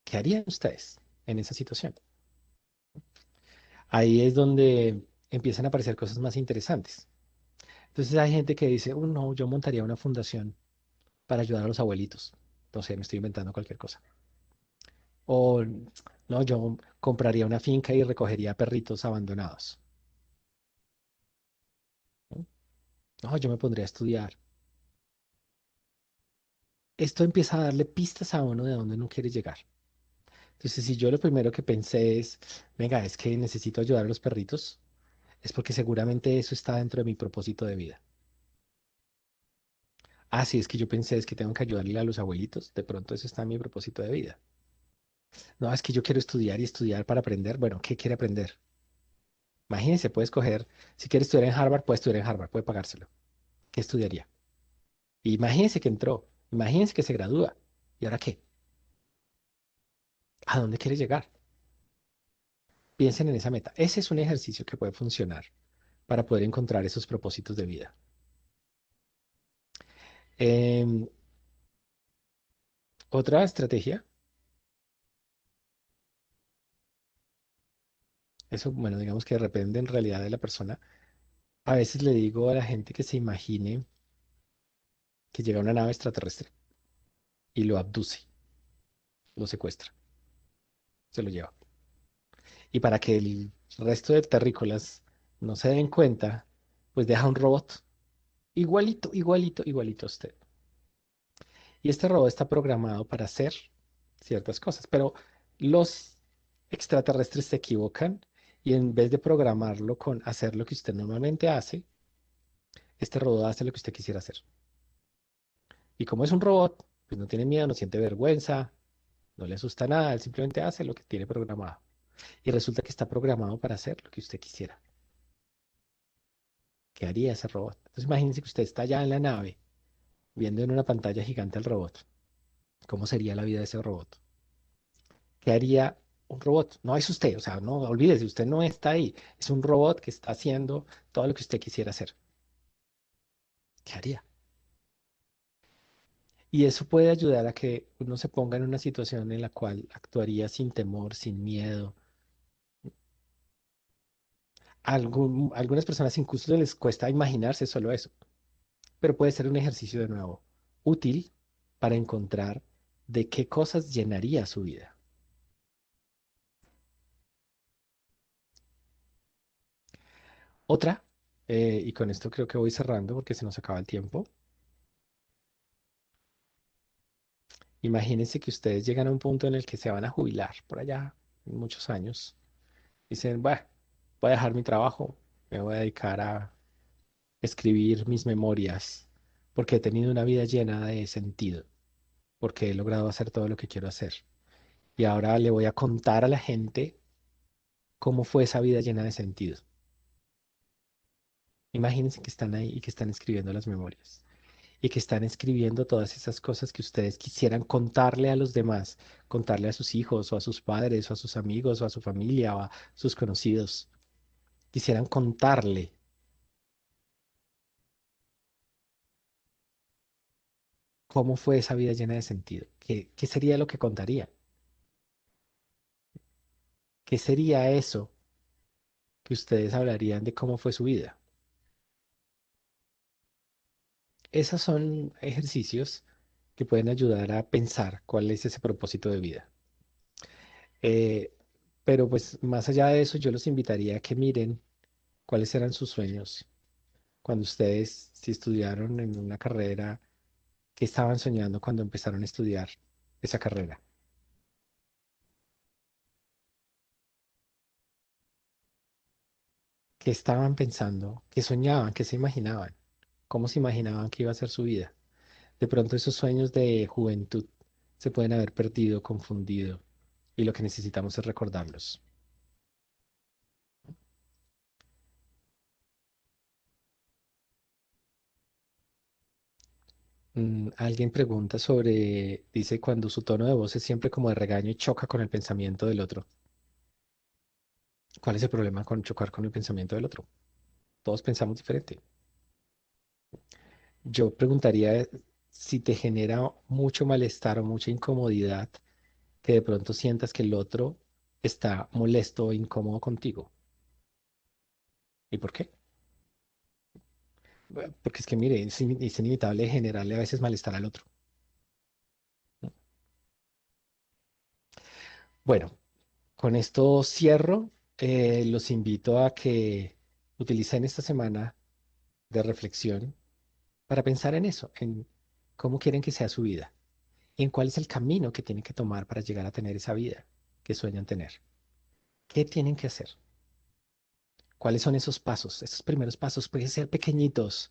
¿Qué harían ustedes en esa situación? Ahí es donde empiezan a aparecer cosas más interesantes. Entonces hay gente que dice, no, yo montaría una fundación para ayudar a los abuelitos. No sé, me estoy inventando cualquier cosa. O no, yo compraría una finca y recogería perritos abandonados. No, no, yo me pondría a estudiar. Esto empieza a darle pistas a uno de dónde uno quiere llegar. Entonces, si yo lo primero que pensé es, venga, es que necesito ayudar a los perritos, es porque seguramente eso está dentro de mi propósito de vida. Ah, sí, es que yo pensé es que tengo que ayudarle a los abuelitos, de pronto eso está en mi propósito de vida. No, es que yo quiero estudiar y estudiar para aprender. Bueno, ¿qué quiere aprender? Imagínese, puede escoger, si quiere estudiar en Harvard, puede estudiar en Harvard, puede pagárselo. ¿Qué estudiaría? Imagínese que entró, imagínese que se gradúa. ¿Y ahora qué? ¿A dónde quiere llegar? Piensen en esa meta. Ese es un ejercicio que puede funcionar para poder encontrar esos propósitos de vida. Em, Otra estrategia, eso, bueno, digamos que depende en realidad de la persona. A veces le digo a la gente que se imagine que llega una nave extraterrestre y lo abduce, lo secuestra, se lo lleva. Y para que el resto de terrícolas no se den cuenta, pues deja un robot igualito, igualito, igualito a usted. Y este robot está programado para hacer ciertas cosas, pero los extraterrestres se equivocan y en vez de programarlo con hacer lo que usted normalmente hace, este robot hace lo que usted quisiera hacer. Y como es un robot, pues no tiene miedo, no siente vergüenza, no le asusta nada, él simplemente hace lo que tiene programado. Y resulta que está programado para hacer lo que usted quisiera. ¿Qué haría ese robot? Entonces imagínense que usted está allá en la nave, viendo en una pantalla gigante al robot. ¿Cómo sería la vida de ese robot? ¿Qué haría un robot? No es usted, o sea, no olvídese, usted no está ahí. Es un robot que está haciendo todo lo que usted quisiera hacer. ¿Qué haría? Y eso puede ayudar a que uno se ponga en una situación en la cual actuaría sin temor, sin miedo. Algunas personas incluso les cuesta imaginarse solo eso, pero puede ser un ejercicio de nuevo útil para encontrar de qué cosas llenaría su vida. Otra, y con esto creo que voy cerrando porque se nos acaba el tiempo. Imagínense que ustedes llegan a un punto en el que se van a jubilar por allá en muchos años. Dicen, bueno, voy a dejar mi trabajo, me voy a dedicar a escribir mis memorias, porque he tenido una vida llena de sentido, porque he logrado hacer todo lo que quiero hacer. Y ahora le voy a contar a la gente cómo fue esa vida llena de sentido. Imagínense que están ahí y que están escribiendo las memorias y que están escribiendo todas esas cosas que ustedes quisieran contarle a los demás, contarle a sus hijos o a sus padres o a sus amigos o a su familia o a sus conocidos. Quisieran contarle. ¿cómo fue esa vida llena de sentido? ¿Qué sería lo que contaría? ¿Qué sería eso que ustedes hablarían de cómo fue su vida? Esos son ejercicios que pueden ayudar a pensar cuál es ese propósito de vida. Eh, pero pues más allá de eso, yo los invitaría a que miren cuáles eran sus sueños cuando ustedes, si estudiaron en una carrera, qué estaban soñando cuando empezaron a estudiar esa carrera. ¿Qué estaban pensando? ¿Qué soñaban? ¿Qué se imaginaban? ¿Cómo se imaginaban que iba a ser su vida? De pronto esos sueños de juventud se pueden haber perdido, confundido, y lo que necesitamos es recordarlos. Alguien pregunta sobre, dice, cuando su tono de voz es siempre como de regaño y choca con el pensamiento del otro. ¿Cuál es el problema con chocar con el pensamiento del otro? Todos pensamos diferente. Yo preguntaría si te genera mucho malestar o mucha incomodidad que de pronto sientas que el otro está molesto o incómodo contigo. ¿Y por qué? Porque es que, mire, es inevitable generarle a veces malestar al otro. Bueno, con esto cierro. Los invito a que utilicen esta semana de reflexión para pensar en eso, en cómo quieren que sea su vida y en cuál es el camino que tienen que tomar para llegar a tener esa vida que sueñan tener. ¿Qué tienen que hacer? ¿Cuáles son esos pasos? Esos primeros pasos pueden ser pequeñitos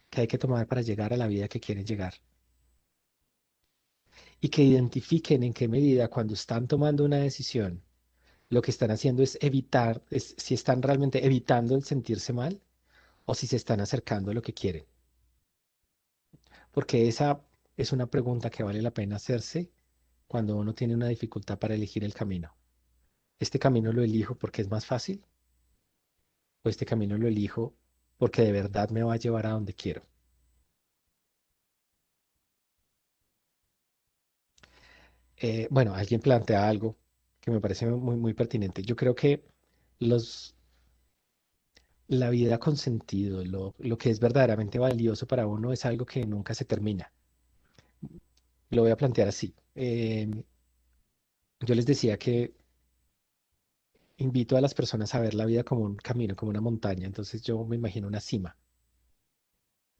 que hay que tomar para llegar a la vida que quieren llegar. Y que identifiquen en qué medida cuando están tomando una decisión, lo que están haciendo es evitar, si están realmente evitando el sentirse mal o si se están acercando a lo que quieren. Porque esa es una pregunta que vale la pena hacerse cuando uno tiene una dificultad para elegir el camino. ¿Este camino lo elijo porque es más fácil o este camino lo elijo porque de verdad me va a llevar a donde quiero? Bueno, alguien plantea algo que me parece muy pertinente. Yo creo que los, la vida con sentido, lo que es verdaderamente valioso para uno es algo que nunca se termina. Lo voy a plantear así. Yo les decía que invito a las personas a ver la vida como un camino, como una montaña. Entonces yo me imagino una cima.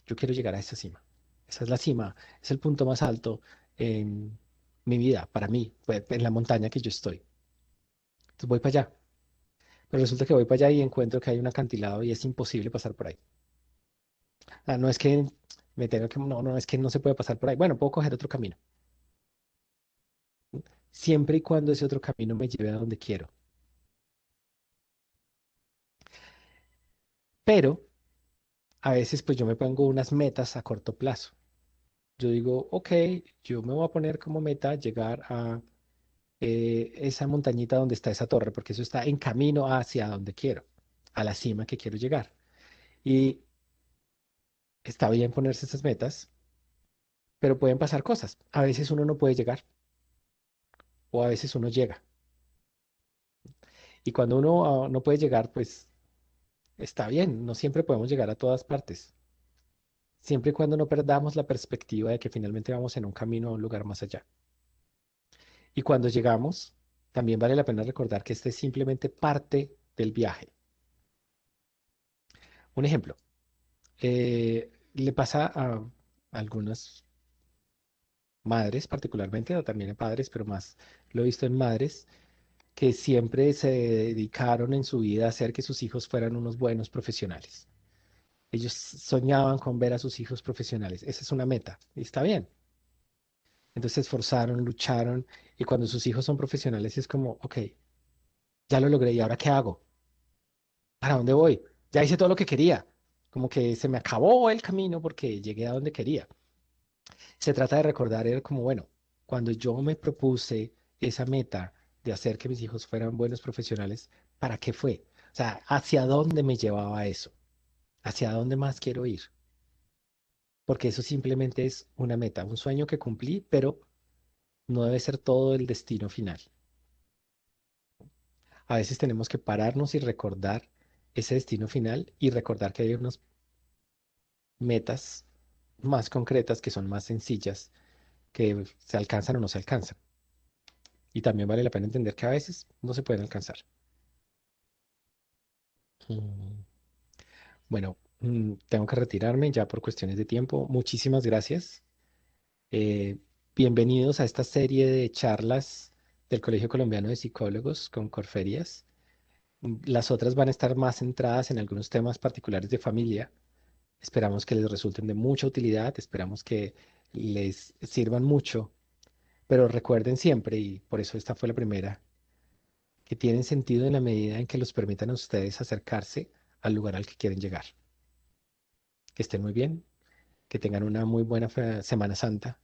Yo quiero llegar a esa cima. Esa es la cima, es el punto más alto en mi vida, para mí, pues, en la montaña que yo estoy. Entonces voy para allá. Pero resulta que voy para allá y encuentro que hay un acantilado y es imposible pasar por ahí. Ah, no es que me tenga que, no, es que no se puede pasar por ahí. Bueno, puedo coger otro camino. Siempre y cuando ese otro camino me lleve a donde quiero. Pero a veces pues yo me pongo unas metas a corto plazo. Yo digo, ok, yo me voy a poner como meta llegar a esa montañita donde está esa torre, porque eso está en camino hacia donde quiero, a la cima que quiero llegar. Y está bien ponerse esas metas, pero pueden pasar cosas. A veces uno no puede llegar o a veces uno llega. Y cuando uno no puede llegar, pues está bien, no siempre podemos llegar a todas partes. Siempre y cuando no perdamos la perspectiva de que finalmente vamos en un camino a un lugar más allá. Y cuando llegamos, también vale la pena recordar que este es simplemente parte del viaje. Un ejemplo, le pasa a algunas madres particularmente, o también a padres, pero más lo he visto en madres, que siempre se dedicaron en su vida a hacer que sus hijos fueran unos buenos profesionales. Ellos soñaban con ver a sus hijos profesionales. Esa es una meta y está bien. Entonces se esforzaron, lucharon y cuando sus hijos son profesionales es como, ok, ya lo logré y ahora ¿qué hago? ¿Para dónde voy? Ya hice todo lo que quería. Como que se me acabó el camino porque llegué a donde quería. Se trata de recordar, era como, bueno, cuando yo me propuse esa meta de hacer que mis hijos fueran buenos profesionales, ¿para qué fue? O sea, ¿hacia dónde me llevaba eso? ¿Hacia dónde más quiero ir? porque eso simplemente es una meta, un sueño que cumplí, pero no debe ser todo el destino final. A veces tenemos que pararnos y recordar ese destino final y recordar que hay unas metas más concretas que son más sencillas, que se alcanzan o no se alcanzan. Y también vale la pena entender que a veces no se pueden alcanzar. Mm, Bueno, tengo que retirarme ya por cuestiones de tiempo. Muchísimas gracias. Eh, Bienvenidos a esta serie de charlas del Colegio Colombiano de Psicólogos con Corferias. Las otras van a estar más centradas en algunos temas particulares de familia. Esperamos que les resulten de mucha utilidad, esperamos que les sirvan mucho, pero recuerden siempre, y por eso esta fue la primera, que tienen sentido en la medida en que los permitan a ustedes acercarse al lugar al que quieren llegar. Que estén muy bien, que tengan una muy buena Semana Santa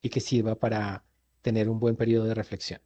y que sirva para tener un buen periodo de reflexión.